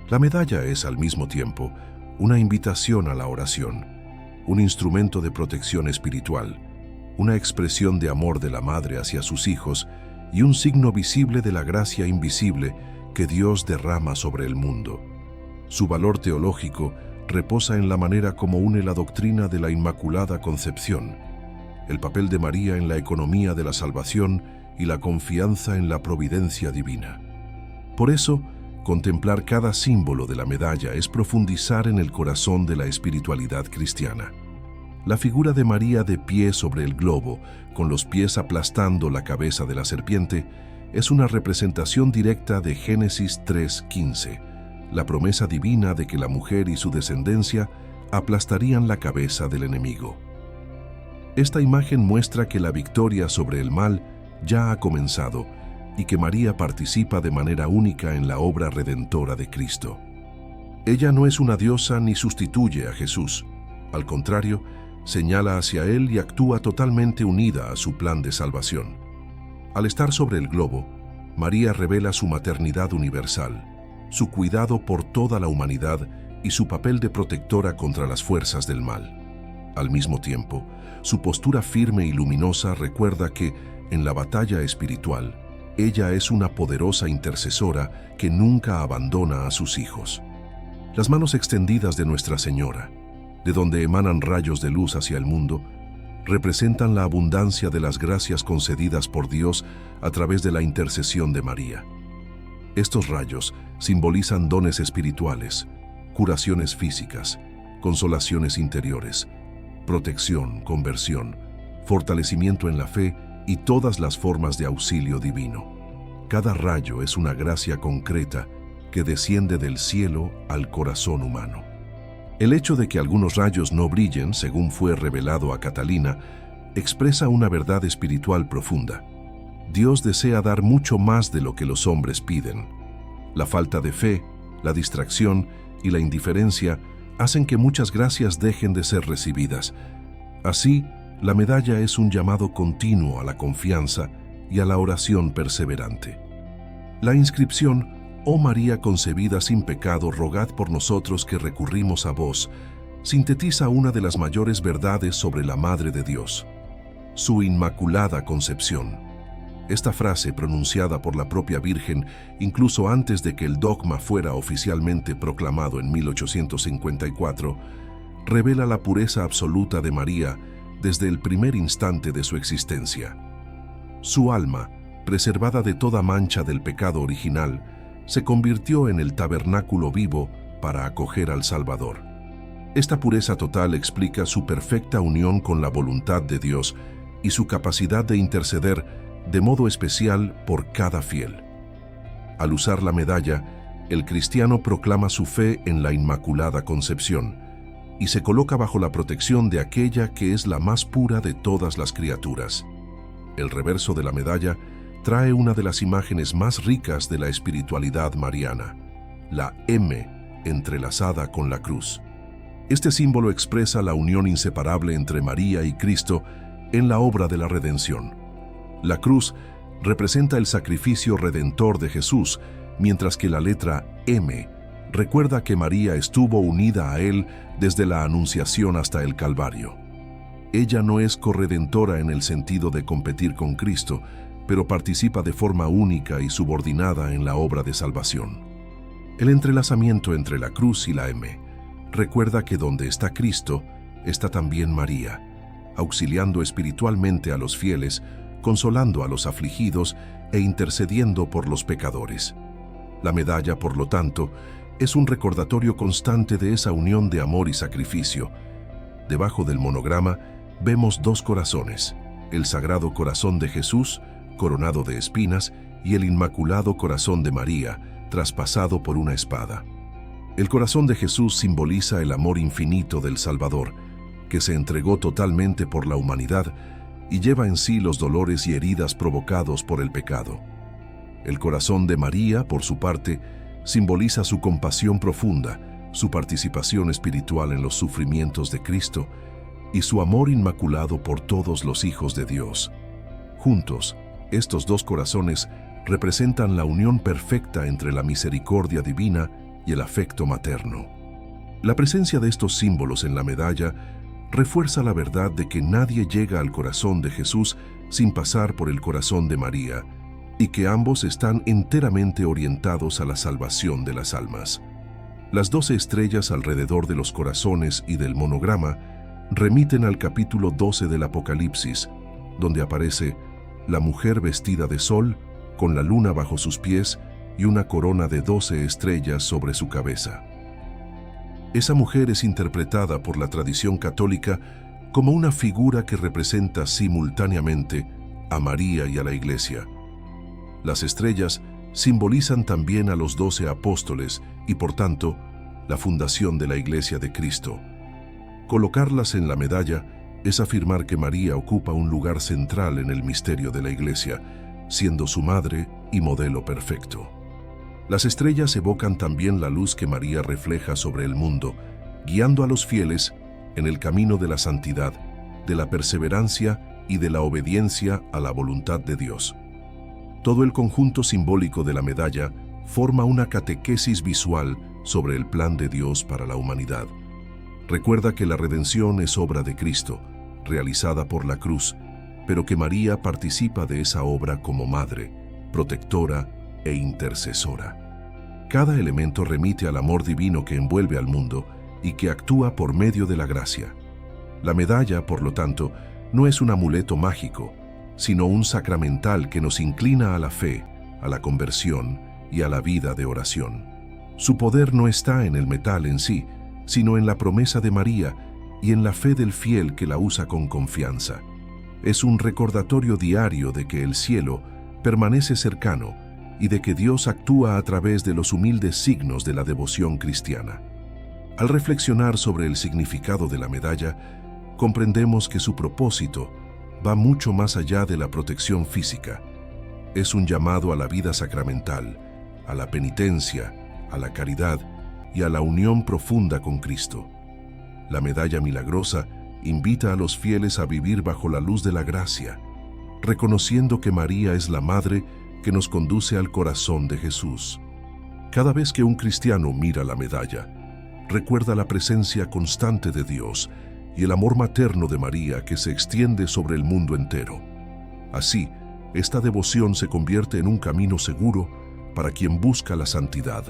Speaker 1: La medalla es al mismo tiempo una invitación a la oración, un instrumento de protección espiritual, una expresión de amor de la Madre hacia sus hijos y un signo visible de la gracia invisible que Dios derrama sobre el mundo. Su valor teológico reposa en la manera como une la doctrina de la Inmaculada Concepción, el papel de María en la economía de la salvación y la confianza en la providencia divina. Por eso, contemplar cada símbolo de la medalla es profundizar en el corazón de la espiritualidad cristiana. La figura de María de pie sobre el globo, con los pies aplastando la cabeza de la serpiente, es una representación directa de Génesis 3:15, la promesa divina de que la mujer y su descendencia aplastarían la cabeza del enemigo. Esta imagen muestra que la victoria sobre el mal ya ha comenzado y que María participa de manera única en la obra redentora de Cristo. Ella no es una diosa ni sustituye a Jesús. Al contrario, señala hacia Él y actúa totalmente unida a su plan de salvación. Al estar sobre el globo, María revela su maternidad universal, su cuidado por toda la humanidad y su papel de protectora contra las fuerzas del mal. Al mismo tiempo, su postura firme y luminosa recuerda que, en la batalla espiritual, ella es una poderosa intercesora que nunca abandona a sus hijos. Las manos extendidas de Nuestra Señora, de donde emanan rayos de luz hacia el mundo, representan la abundancia de las gracias concedidas por Dios a través de la intercesión de María. Estos rayos simbolizan dones espirituales, curaciones físicas, consolaciones interiores, protección, conversión, fortalecimiento en la fe y todas las formas de auxilio divino. Cada rayo es una gracia concreta que desciende del cielo al corazón humano. El hecho de que algunos rayos no brillen, según fue revelado a Catalina, expresa una verdad espiritual profunda. Dios desea dar mucho más de lo que los hombres piden. La falta de fe, la distracción y la indiferencia hacen que muchas gracias dejen de ser recibidas. Así, la medalla es un llamado continuo a la confianza y a la oración perseverante. La inscripción, «Oh María concebida sin pecado, rogad por nosotros que recurrimos a vos», sintetiza una de las mayores verdades sobre la Madre de Dios, su inmaculada concepción. Esta frase, pronunciada por la propia Virgen incluso antes de que el dogma fuera oficialmente proclamado en 1854, revela la pureza absoluta de María desde el primer instante de su existencia. Su alma, preservada de toda mancha del pecado original, se convirtió en el tabernáculo vivo para acoger al Salvador. Esta pureza total explica su perfecta unión con la voluntad de Dios y su capacidad de interceder de modo especial por cada fiel. Al usar la medalla, el cristiano proclama su fe en la Inmaculada Concepción y se coloca bajo la protección de aquella que es la más pura de todas las criaturas. El reverso de la medalla trae una de las imágenes más ricas de la espiritualidad mariana, la M entrelazada con la cruz. Este símbolo expresa la unión inseparable entre María y Cristo en la obra de la redención. La cruz representa el sacrificio redentor de Jesús, mientras que la letra M recuerda que María estuvo unida a Él desde la Anunciación hasta el Calvario. Ella no es corredentora en el sentido de competir con Cristo, pero participa de forma única y subordinada en la obra de salvación. El entrelazamiento entre la cruz y la M recuerda que donde está Cristo, está también María, auxiliando espiritualmente a los fieles, consolando a los afligidos e intercediendo por los pecadores. La medalla, por lo tanto, es un recordatorio constante de esa unión de amor y sacrificio. Debajo del monograma vemos dos corazones, el Sagrado Corazón de Jesús, coronado de espinas, y el Inmaculado Corazón de María, traspasado por una espada. El corazón de Jesús simboliza el amor infinito del Salvador, que se entregó totalmente por la humanidad y lleva en sí los dolores y heridas provocados por el pecado. El corazón de María, por su parte, simboliza su compasión profunda, su participación espiritual en los sufrimientos de Cristo y su amor inmaculado por todos los hijos de Dios. Juntos, estos dos corazones representan la unión perfecta entre la misericordia divina y el afecto materno. La presencia de estos símbolos en la medalla refuerza la verdad de que nadie llega al corazón de Jesús sin pasar por el corazón de María, y que ambos están enteramente orientados a la salvación de las almas. Las 12 estrellas alrededor de los corazones y del monograma remiten al capítulo 12 del Apocalipsis, donde aparece la mujer vestida de sol, con la luna bajo sus pies y una corona de 12 estrellas sobre su cabeza. Esa mujer es interpretada por la tradición católica como una figura que representa simultáneamente a María y a la Iglesia. Las estrellas simbolizan también a los 12 apóstoles y, por tanto, la fundación de la Iglesia de Cristo. Colocarlas en la medalla es afirmar que María ocupa un lugar central en el misterio de la Iglesia, siendo su madre y modelo perfecto. Las estrellas evocan también la luz que María refleja sobre el mundo, guiando a los fieles en el camino de la santidad, de la perseverancia y de la obediencia a la voluntad de Dios. Todo el conjunto simbólico de la medalla forma una catequesis visual sobre el plan de Dios para la humanidad. Recuerda que la redención es obra de Cristo, realizada por la cruz, pero que María participa de esa obra como madre, protectora e intercesora. Cada elemento remite al amor divino que envuelve al mundo y que actúa por medio de la gracia. La medalla, por lo tanto, no es un amuleto mágico, sino un sacramental que nos inclina a la fe, a la conversión y a la vida de oración. Su poder no está en el metal en sí, sino en la promesa de María y en la fe del fiel que la usa con confianza. Es un recordatorio diario de que el cielo permanece cercano y de que Dios actúa a través de los humildes signos de la devoción cristiana. Al reflexionar sobre el significado de la medalla, comprendemos que su propósito va mucho más allá de la protección física. Es un llamado a la vida sacramental, a la penitencia, a la caridad y a la unión profunda con Cristo. La medalla milagrosa invita a los fieles a vivir bajo la luz de la gracia, reconociendo que María es la Madre que nos conduce al corazón de Jesús. Cada vez que un cristiano mira la medalla, recuerda la presencia constante de Dios y el amor materno de María que se extiende sobre el mundo entero. Así, esta devoción se convierte en un camino seguro para quien busca la santidad,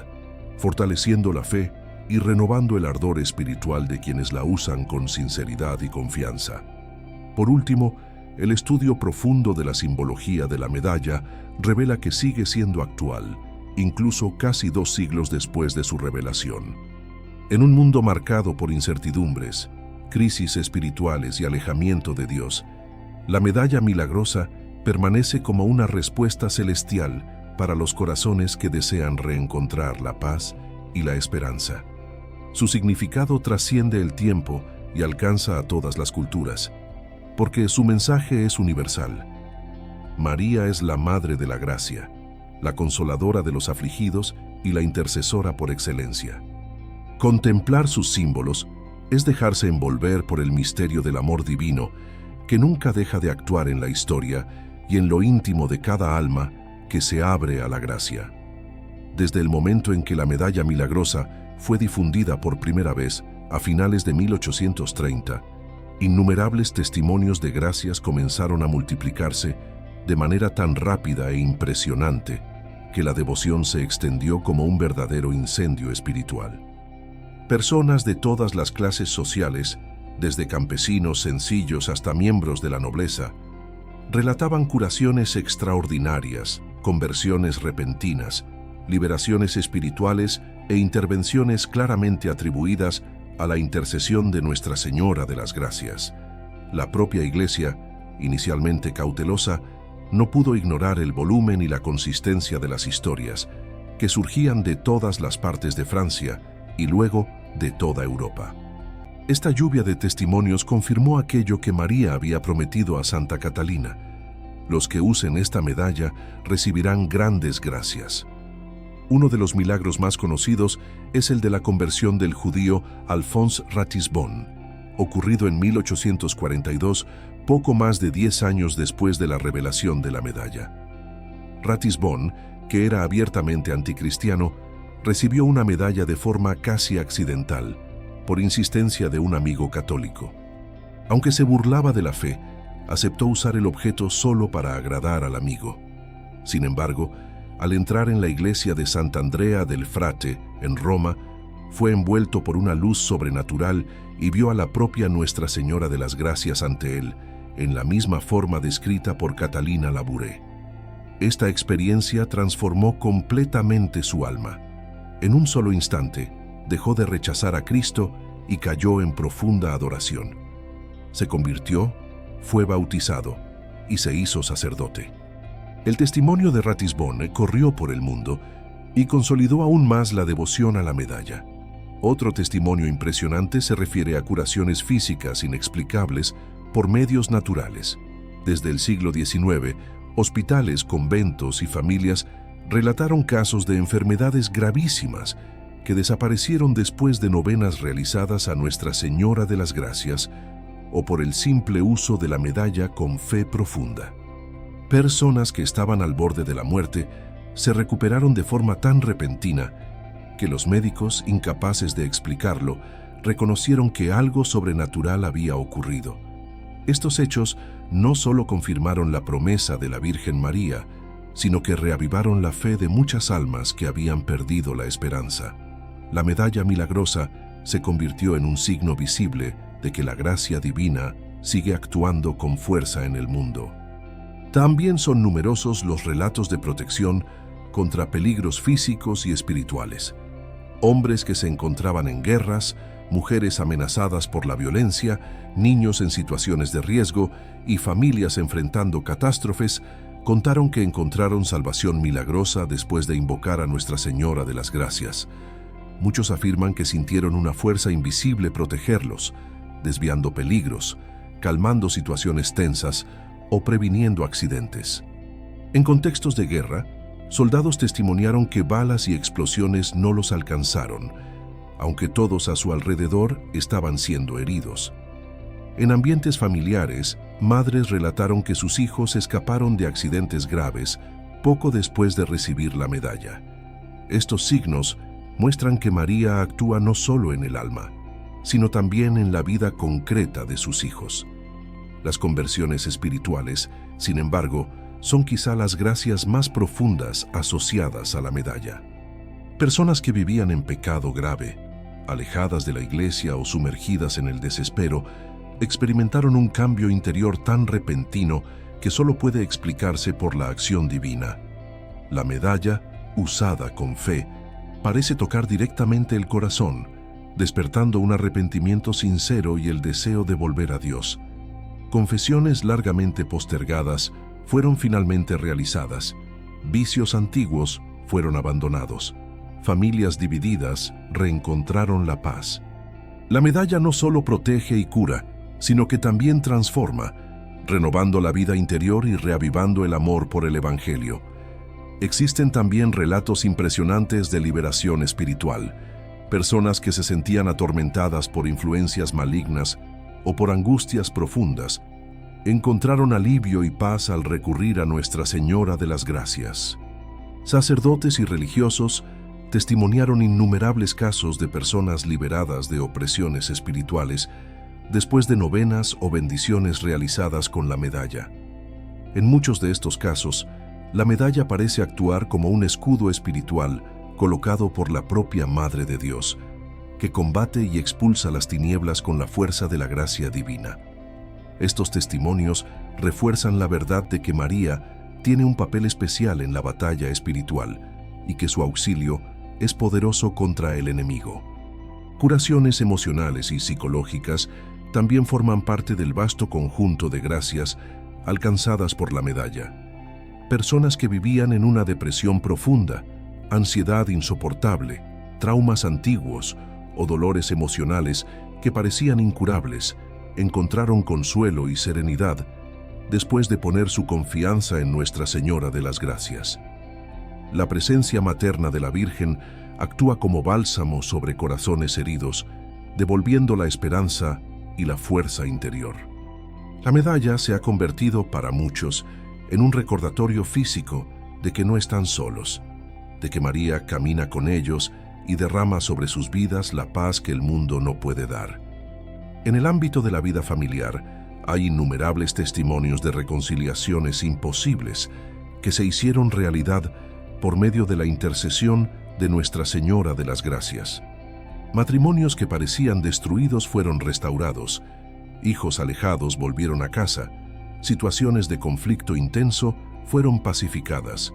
Speaker 1: fortaleciendo la fe y renovando el ardor espiritual de quienes la usan con sinceridad y confianza. Por último, el estudio profundo de la simbología de la medalla revela que sigue siendo actual, incluso casi 2 siglos después de su revelación. En un mundo marcado por incertidumbres, crisis espirituales y alejamiento de Dios, la medalla milagrosa permanece como una respuesta celestial para los corazones que desean reencontrar la paz y la esperanza. Su significado trasciende el tiempo y alcanza a todas las culturas, porque su mensaje es universal. María es la Madre de la Gracia, la consoladora de los afligidos y la intercesora por excelencia. Contemplar sus símbolos es dejarse envolver por el misterio del amor divino que nunca deja de actuar en la historia y en lo íntimo de cada alma que se abre a la gracia. Desde el momento en que la medalla milagrosa fue difundida por primera vez a finales de 1830, innumerables testimonios de gracias comenzaron a multiplicarse de manera tan rápida e impresionante que la devoción se extendió como un verdadero incendio espiritual. Personas de todas las clases sociales, desde campesinos sencillos hasta miembros de la nobleza, relataban curaciones extraordinarias, conversiones repentinas, liberaciones espirituales e intervenciones claramente atribuidas a la intercesión de Nuestra Señora de las Gracias. La propia Iglesia, inicialmente cautelosa, no pudo ignorar el volumen y la consistencia de las historias, que surgían de todas las partes de Francia y luego de toda Europa. Esta lluvia de testimonios confirmó aquello que María había prometido a Santa Catalina: los que usen esta medalla recibirán grandes gracias. Uno de los milagros más conocidos es el de la conversión del judío Alphonse Ratisbonne, ocurrido en 1842, poco más de 10 años después de la revelación de la medalla. Ratisbonne, que era abiertamente anticristiano, recibió una medalla de forma casi accidental, por insistencia de un amigo católico. Aunque se burlaba de la fe, aceptó usar el objeto solo para agradar al amigo. Sin embargo, al entrar en la iglesia de Sant'Andrea del Frate, en Roma, fue envuelto por una luz sobrenatural y vio a la propia Nuestra Señora de las Gracias ante él, en la misma forma descrita por Catalina Labouré. Esta experiencia transformó completamente su alma. En un solo instante, dejó de rechazar a Cristo y cayó en profunda adoración. Se convirtió, fue bautizado y se hizo sacerdote. El testimonio de Ratisbonne corrió por el mundo y consolidó aún más la devoción a la medalla. Otro testimonio impresionante se refiere a curaciones físicas inexplicables por medios naturales. Desde el siglo XIX, hospitales, conventos y familias relataron casos de enfermedades gravísimas que desaparecieron después de novenas realizadas a Nuestra Señora de las Gracias o por el simple uso de la medalla con fe profunda. Personas que estaban al borde de la muerte se recuperaron de forma tan repentina que los médicos, incapaces de explicarlo, reconocieron que algo sobrenatural había ocurrido. Estos hechos no solo confirmaron la promesa de la Virgen María, sino que reavivaron la fe de muchas almas que habían perdido la esperanza. La medalla milagrosa se convirtió en un signo visible de que la gracia divina sigue actuando con fuerza en el mundo. También son numerosos los relatos de protección contra peligros físicos y espirituales. Hombres que se encontraban en guerras, mujeres amenazadas por la violencia, niños en situaciones de riesgo y familias enfrentando catástrofes, contaron que encontraron salvación milagrosa después de invocar a Nuestra Señora de las Gracias. Muchos afirman que sintieron una fuerza invisible protegerlos, desviando peligros, calmando situaciones tensas o previniendo accidentes. En contextos de guerra, soldados testimoniaron que balas y explosiones no los alcanzaron, aunque todos a su alrededor estaban siendo heridos. En ambientes familiares, madres relataron que sus hijos escaparon de accidentes graves poco después de recibir la medalla. Estos signos muestran que María actúa no solo en el alma, sino también en la vida concreta de sus hijos. Las conversiones espirituales, sin embargo, son quizá las gracias más profundas asociadas a la medalla. Personas que vivían en pecado grave, alejadas de la iglesia o sumergidas en el desespero, experimentaron un cambio interior tan repentino que solo puede explicarse por la acción divina. La medalla, usada con fe, parece tocar directamente el corazón, despertando un arrepentimiento sincero y el deseo de volver a Dios. Confesiones largamente postergadas fueron finalmente realizadas, vicios antiguos fueron abandonados, familias divididas reencontraron la paz. La medalla no solo protege y cura, sino que también transforma, renovando la vida interior y reavivando el amor por el Evangelio. Existen también relatos impresionantes de liberación espiritual, personas que se sentían atormentadas por influencias malignas o por angustias profundas, encontraron alivio y paz al recurrir a Nuestra Señora de las Gracias. Sacerdotes y religiosos testimoniaron innumerables casos de personas liberadas de opresiones espirituales después de novenas o bendiciones realizadas con la medalla. En muchos de estos casos, la medalla parece actuar como un escudo espiritual colocado por la propia Madre de Dios, que combate y expulsa las tinieblas con la fuerza de la gracia divina. Estos testimonios refuerzan la verdad de que María tiene un papel especial en la batalla espiritual y que su auxilio es poderoso contra el enemigo. Curaciones emocionales y psicológicas también forman parte del vasto conjunto de gracias alcanzadas por la medalla. Personas que vivían en una depresión profunda, ansiedad insoportable, traumas antiguos o dolores emocionales que parecían incurables, encontraron consuelo y serenidad después de poner su confianza en Nuestra Señora de las Gracias. La presencia materna de la Virgen actúa como bálsamo sobre corazones heridos, devolviendo la esperanza y la fuerza interior. La medalla se ha convertido para muchos en un recordatorio físico de que no están solos, de que María camina con ellos y derrama sobre sus vidas la paz que el mundo no puede dar. En el ámbito de la vida familiar, hay innumerables testimonios de reconciliaciones imposibles que se hicieron realidad por medio de la intercesión de Nuestra Señora de las Gracias. Matrimonios que parecían destruidos fueron restaurados, hijos alejados volvieron a casa, situaciones de conflicto intenso fueron pacificadas.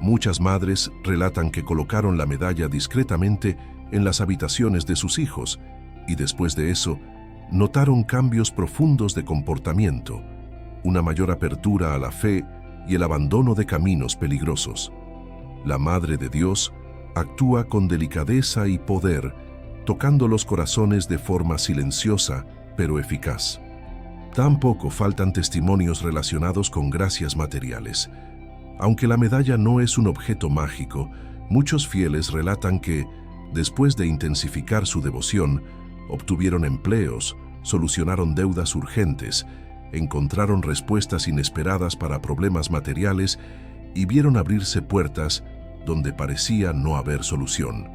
Speaker 1: Muchas madres relatan que colocaron la medalla discretamente en las habitaciones de sus hijos y después de eso notaron cambios profundos de comportamiento, una mayor apertura a la fe y el abandono de caminos peligrosos. La Madre de Dios actúa con delicadeza y poder, tocando los corazones de forma silenciosa pero eficaz. Tampoco faltan testimonios relacionados con gracias materiales. Aunque la medalla no es un objeto mágico, muchos fieles relatan que, después de intensificar su devoción, obtuvieron empleos, solucionaron deudas urgentes, encontraron respuestas inesperadas para problemas materiales y vieron abrirse puertas donde parecía no haber solución.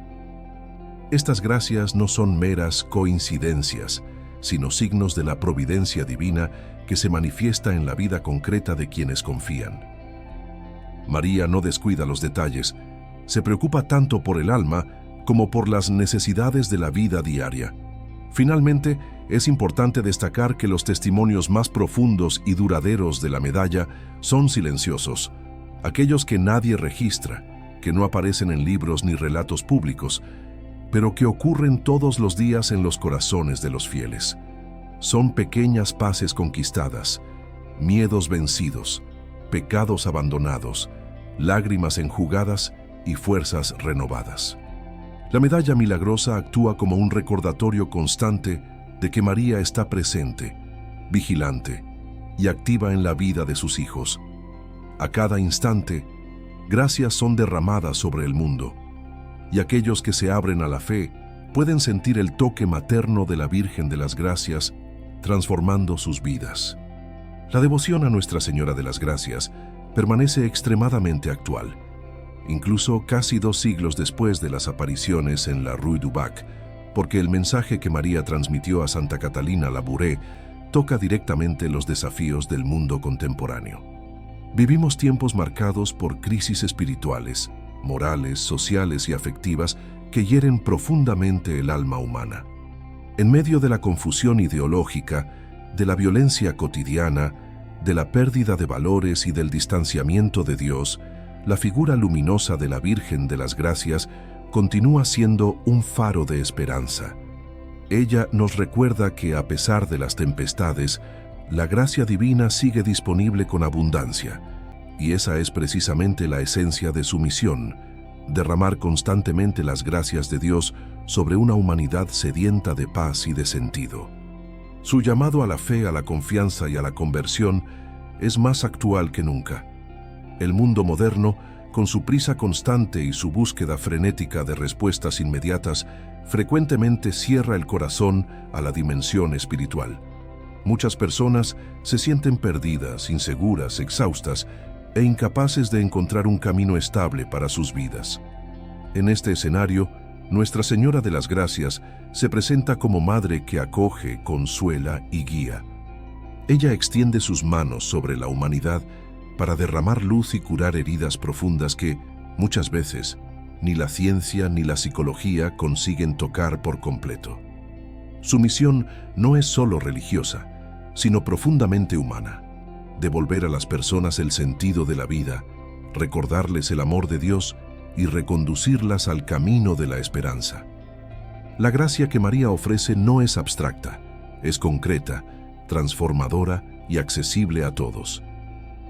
Speaker 1: Estas gracias no son meras coincidencias, sino signos de la providencia divina que se manifiesta en la vida concreta de quienes confían. María no descuida los detalles, se preocupa tanto por el alma como por las necesidades de la vida diaria. Finalmente, es importante destacar que los testimonios más profundos y duraderos de la medalla son silenciosos, aquellos que nadie registra, que no aparecen en libros ni relatos públicos, pero que ocurren todos los días en los corazones de los fieles. Son pequeñas paces conquistadas, miedos vencidos, pecados abandonados, lágrimas enjugadas y fuerzas renovadas. La medalla milagrosa actúa como un recordatorio constante de que María está presente, vigilante y activa en la vida de sus hijos. A cada instante, gracias son derramadas sobre el mundo, y aquellos que se abren a la fe pueden sentir el toque materno de la Virgen de las Gracias, transformando sus vidas. La devoción a Nuestra Señora de las Gracias permanece extremadamente actual, incluso casi 2 siglos después de las apariciones en la Rue du Bac, porque el mensaje que María transmitió a Santa Catalina Labouré toca directamente los desafíos del mundo contemporáneo. Vivimos tiempos marcados por crisis espirituales, morales, sociales y afectivas que hieren profundamente el alma humana. En medio de la confusión ideológica, de la violencia cotidiana, de la pérdida de valores y del distanciamiento de Dios, la figura luminosa de la Virgen de las Gracias continúa siendo un faro de esperanza. Ella nos recuerda que a pesar de las tempestades, la gracia divina sigue disponible con abundancia, y esa es precisamente la esencia de su misión, derramar constantemente las gracias de Dios sobre una humanidad sedienta de paz y de sentido. Su llamado a la fe, a la confianza y a la conversión es más actual que nunca. El mundo moderno, con su prisa constante y su búsqueda frenética de respuestas inmediatas, frecuentemente cierra el corazón a la dimensión espiritual. Muchas personas se sienten perdidas, inseguras, exhaustas e incapaces de encontrar un camino estable para sus vidas. En este escenario, Nuestra Señora de las Gracias se presenta como madre que acoge, consuela y guía. Ella extiende sus manos sobre la humanidad para derramar luz y curar heridas profundas que, muchas veces, ni la ciencia ni la psicología consiguen tocar por completo. Su misión no es solo religiosa, sino profundamente humana: devolver a las personas el sentido de la vida, recordarles el amor de Dios y reconducirlas al camino de la esperanza. La gracia que María ofrece no es abstracta, es concreta, transformadora y accesible a todos.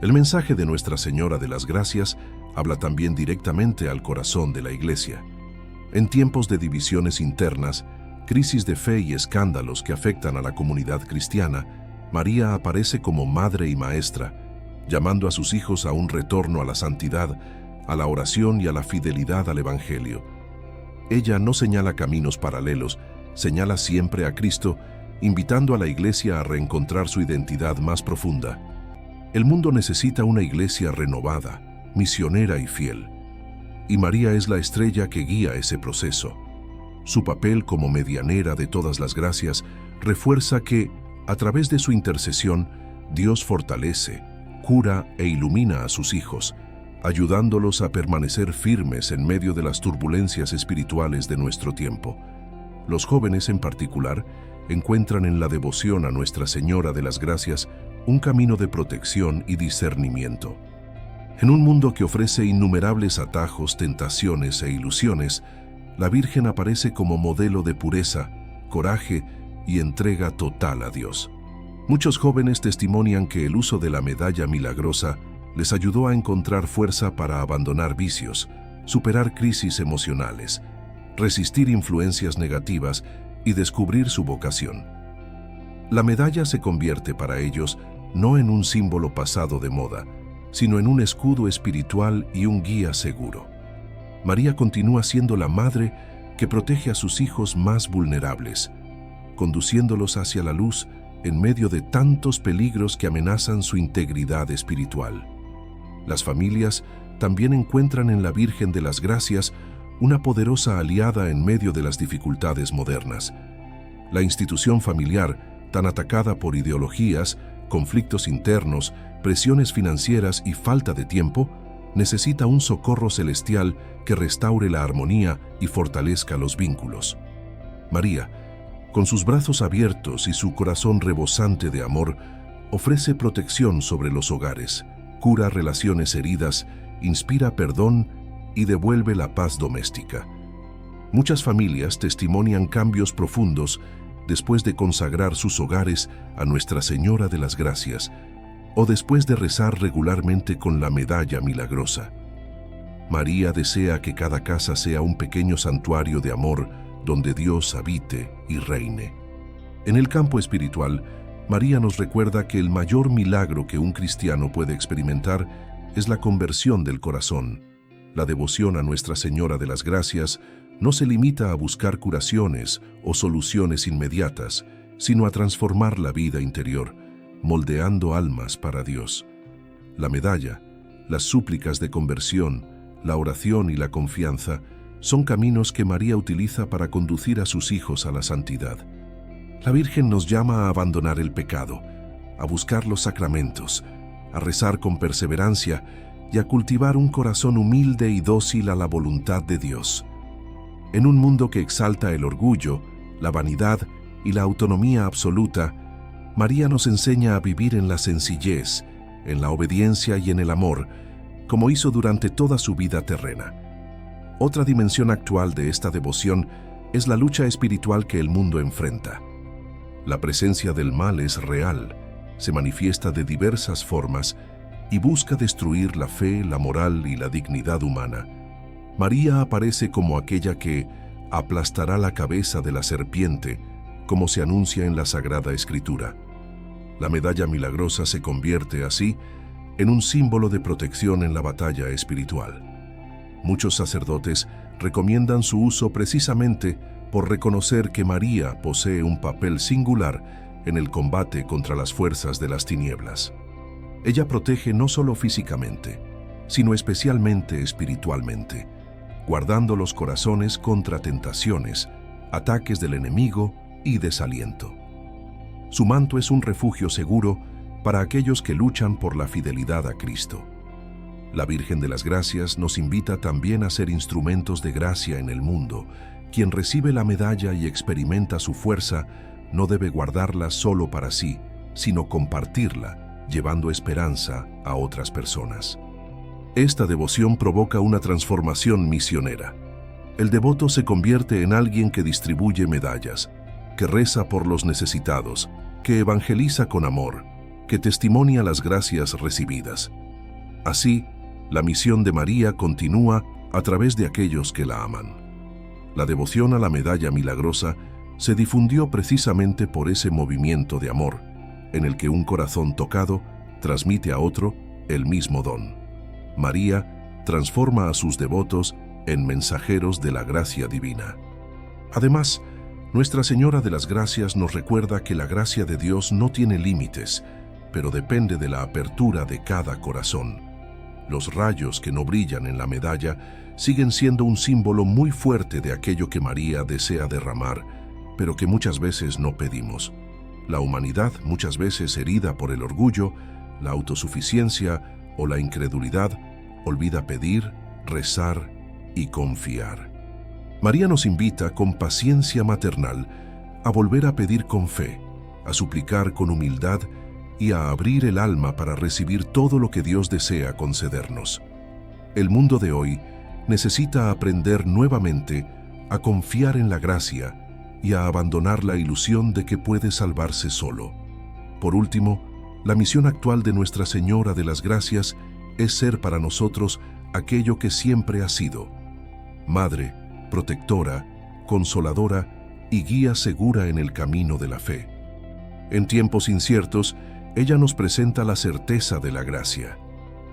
Speaker 1: El mensaje de Nuestra Señora de las Gracias habla también directamente al corazón de la Iglesia. En tiempos de divisiones internas, crisis de fe y escándalos que afectan a la comunidad cristiana, María aparece como madre y maestra, llamando a sus hijos a un retorno a la santidad, a la oración y a la fidelidad al Evangelio. Ella no señala caminos paralelos, señala siempre a Cristo, invitando a la Iglesia a reencontrar su identidad más profunda. El mundo necesita una Iglesia renovada, misionera y fiel, y María es la estrella que guía ese proceso. Su papel como medianera de todas las gracias refuerza que, a través de su intercesión, Dios fortalece, cura e ilumina a sus hijos, ayudándolos a permanecer firmes en medio de las turbulencias espirituales de nuestro tiempo. Los jóvenes, en particular, encuentran en la devoción a Nuestra Señora de las Gracias un camino de protección y discernimiento. En un mundo que ofrece innumerables atajos, tentaciones e ilusiones, la Virgen aparece como modelo de pureza, coraje y entrega total a Dios. Muchos jóvenes testimonian que el uso de la medalla milagrosa les ayudó a encontrar fuerza para abandonar vicios, superar crisis emocionales, resistir influencias negativas y descubrir su vocación. La medalla se convierte para ellos no en un símbolo pasado de moda, sino en un escudo espiritual y un guía seguro. María continúa siendo la madre que protege a sus hijos más vulnerables, conduciéndolos hacia la luz en medio de tantos peligros que amenazan su integridad espiritual. Las familias también encuentran en la Virgen de las Gracias una poderosa aliada en medio de las dificultades modernas. La institución familiar, tan atacada por ideologías, conflictos internos, presiones financieras y falta de tiempo, necesita un socorro celestial que restaure la armonía y fortalezca los vínculos. María, con sus brazos abiertos y su corazón rebosante de amor, ofrece protección sobre los hogares, cura relaciones heridas, inspira perdón y devuelve la paz doméstica. Muchas familias testimonian cambios profundos después de consagrar sus hogares a Nuestra Señora de las Gracias o después de rezar regularmente con la medalla milagrosa. María desea que cada casa sea un pequeño santuario de amor donde Dios habite y reine. En el campo espiritual, María nos recuerda que el mayor milagro que un cristiano puede experimentar es la conversión del corazón. La devoción a Nuestra Señora de las Gracias no se limita a buscar curaciones o soluciones inmediatas, sino a transformar la vida interior, moldeando almas para Dios. La medalla, las súplicas de conversión, la oración y la confianza son caminos que María utiliza para conducir a sus hijos a la santidad. La Virgen nos llama a abandonar el pecado, a buscar los sacramentos, a rezar con perseverancia y a cultivar un corazón humilde y dócil a la voluntad de Dios. En un mundo que exalta el orgullo, la vanidad y la autonomía absoluta, María nos enseña a vivir en la sencillez, en la obediencia y en el amor, como hizo durante toda su vida terrena. Otra dimensión actual de esta devoción es la lucha espiritual que el mundo enfrenta. La presencia del mal es real, se manifiesta de diversas formas y busca destruir la fe, la moral y la dignidad humana. María aparece como aquella que aplastará la cabeza de la serpiente, como se anuncia en la Sagrada Escritura. La medalla milagrosa se convierte así en un símbolo de protección en la batalla espiritual. Muchos sacerdotes recomiendan su uso precisamente por reconocer que María posee un papel singular en el combate contra las fuerzas de las tinieblas. Ella protege no solo físicamente, sino especialmente espiritualmente, guardando los corazones contra tentaciones, ataques del enemigo y desaliento. Su manto es un refugio seguro para aquellos que luchan por la fidelidad a Cristo. La Virgen de las Gracias nos invita también a ser instrumentos de gracia en el mundo. Quien recibe la medalla y experimenta su fuerza no debe guardarla solo para sí, sino compartirla, llevando esperanza a otras personas. Esta devoción provoca una transformación misionera. El devoto se convierte en alguien que distribuye medallas, que reza por los necesitados, que evangeliza con amor, que testimonia las gracias recibidas. Así, la misión de María continúa a través de aquellos que la aman. La devoción a la medalla milagrosa se difundió precisamente por ese movimiento de amor, en el que un corazón tocado transmite a otro el mismo don. María transforma a sus devotos en mensajeros de la gracia divina. Además, Nuestra Señora de las Gracias nos recuerda que la gracia de Dios no tiene límites, pero depende de la apertura de cada corazón. Los rayos que no brillan en la medalla siguen siendo un símbolo muy fuerte de aquello que María desea derramar, pero que muchas veces no pedimos. La humanidad, muchas veces herida por el orgullo, la autosuficiencia o la incredulidad, olvida pedir, rezar y confiar. María nos invita con paciencia maternal a volver a pedir con fe, a suplicar con humildad y a abrir el alma para recibir todo lo que Dios desea concedernos. El mundo de hoy necesita aprender nuevamente a confiar en la gracia y a abandonar la ilusión de que puede salvarse solo. Por último, la misión actual de Nuestra Señora de las Gracias es ser para nosotros aquello que siempre ha sido: madre, protectora, consoladora y guía segura en el camino de la fe. En tiempos inciertos, ella nos presenta la certeza de la gracia.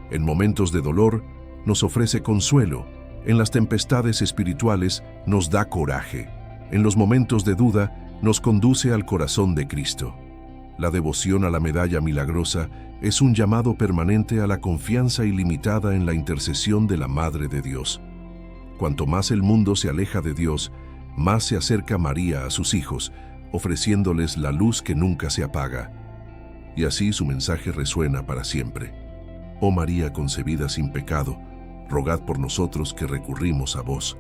Speaker 1: En momentos de dolor, nos ofrece consuelo. En las tempestades espirituales, nos da coraje. En los momentos de duda, nos conduce al corazón de Cristo. La devoción a la medalla milagrosa es un llamado permanente a la confianza ilimitada en la intercesión de la Madre de Dios. Cuanto más el mundo se aleja de Dios, más se acerca María a sus hijos, ofreciéndoles la luz que nunca se apaga. Y así su mensaje resuena para siempre. Oh María concebida sin pecado, rogad por nosotros que recurrimos a vos.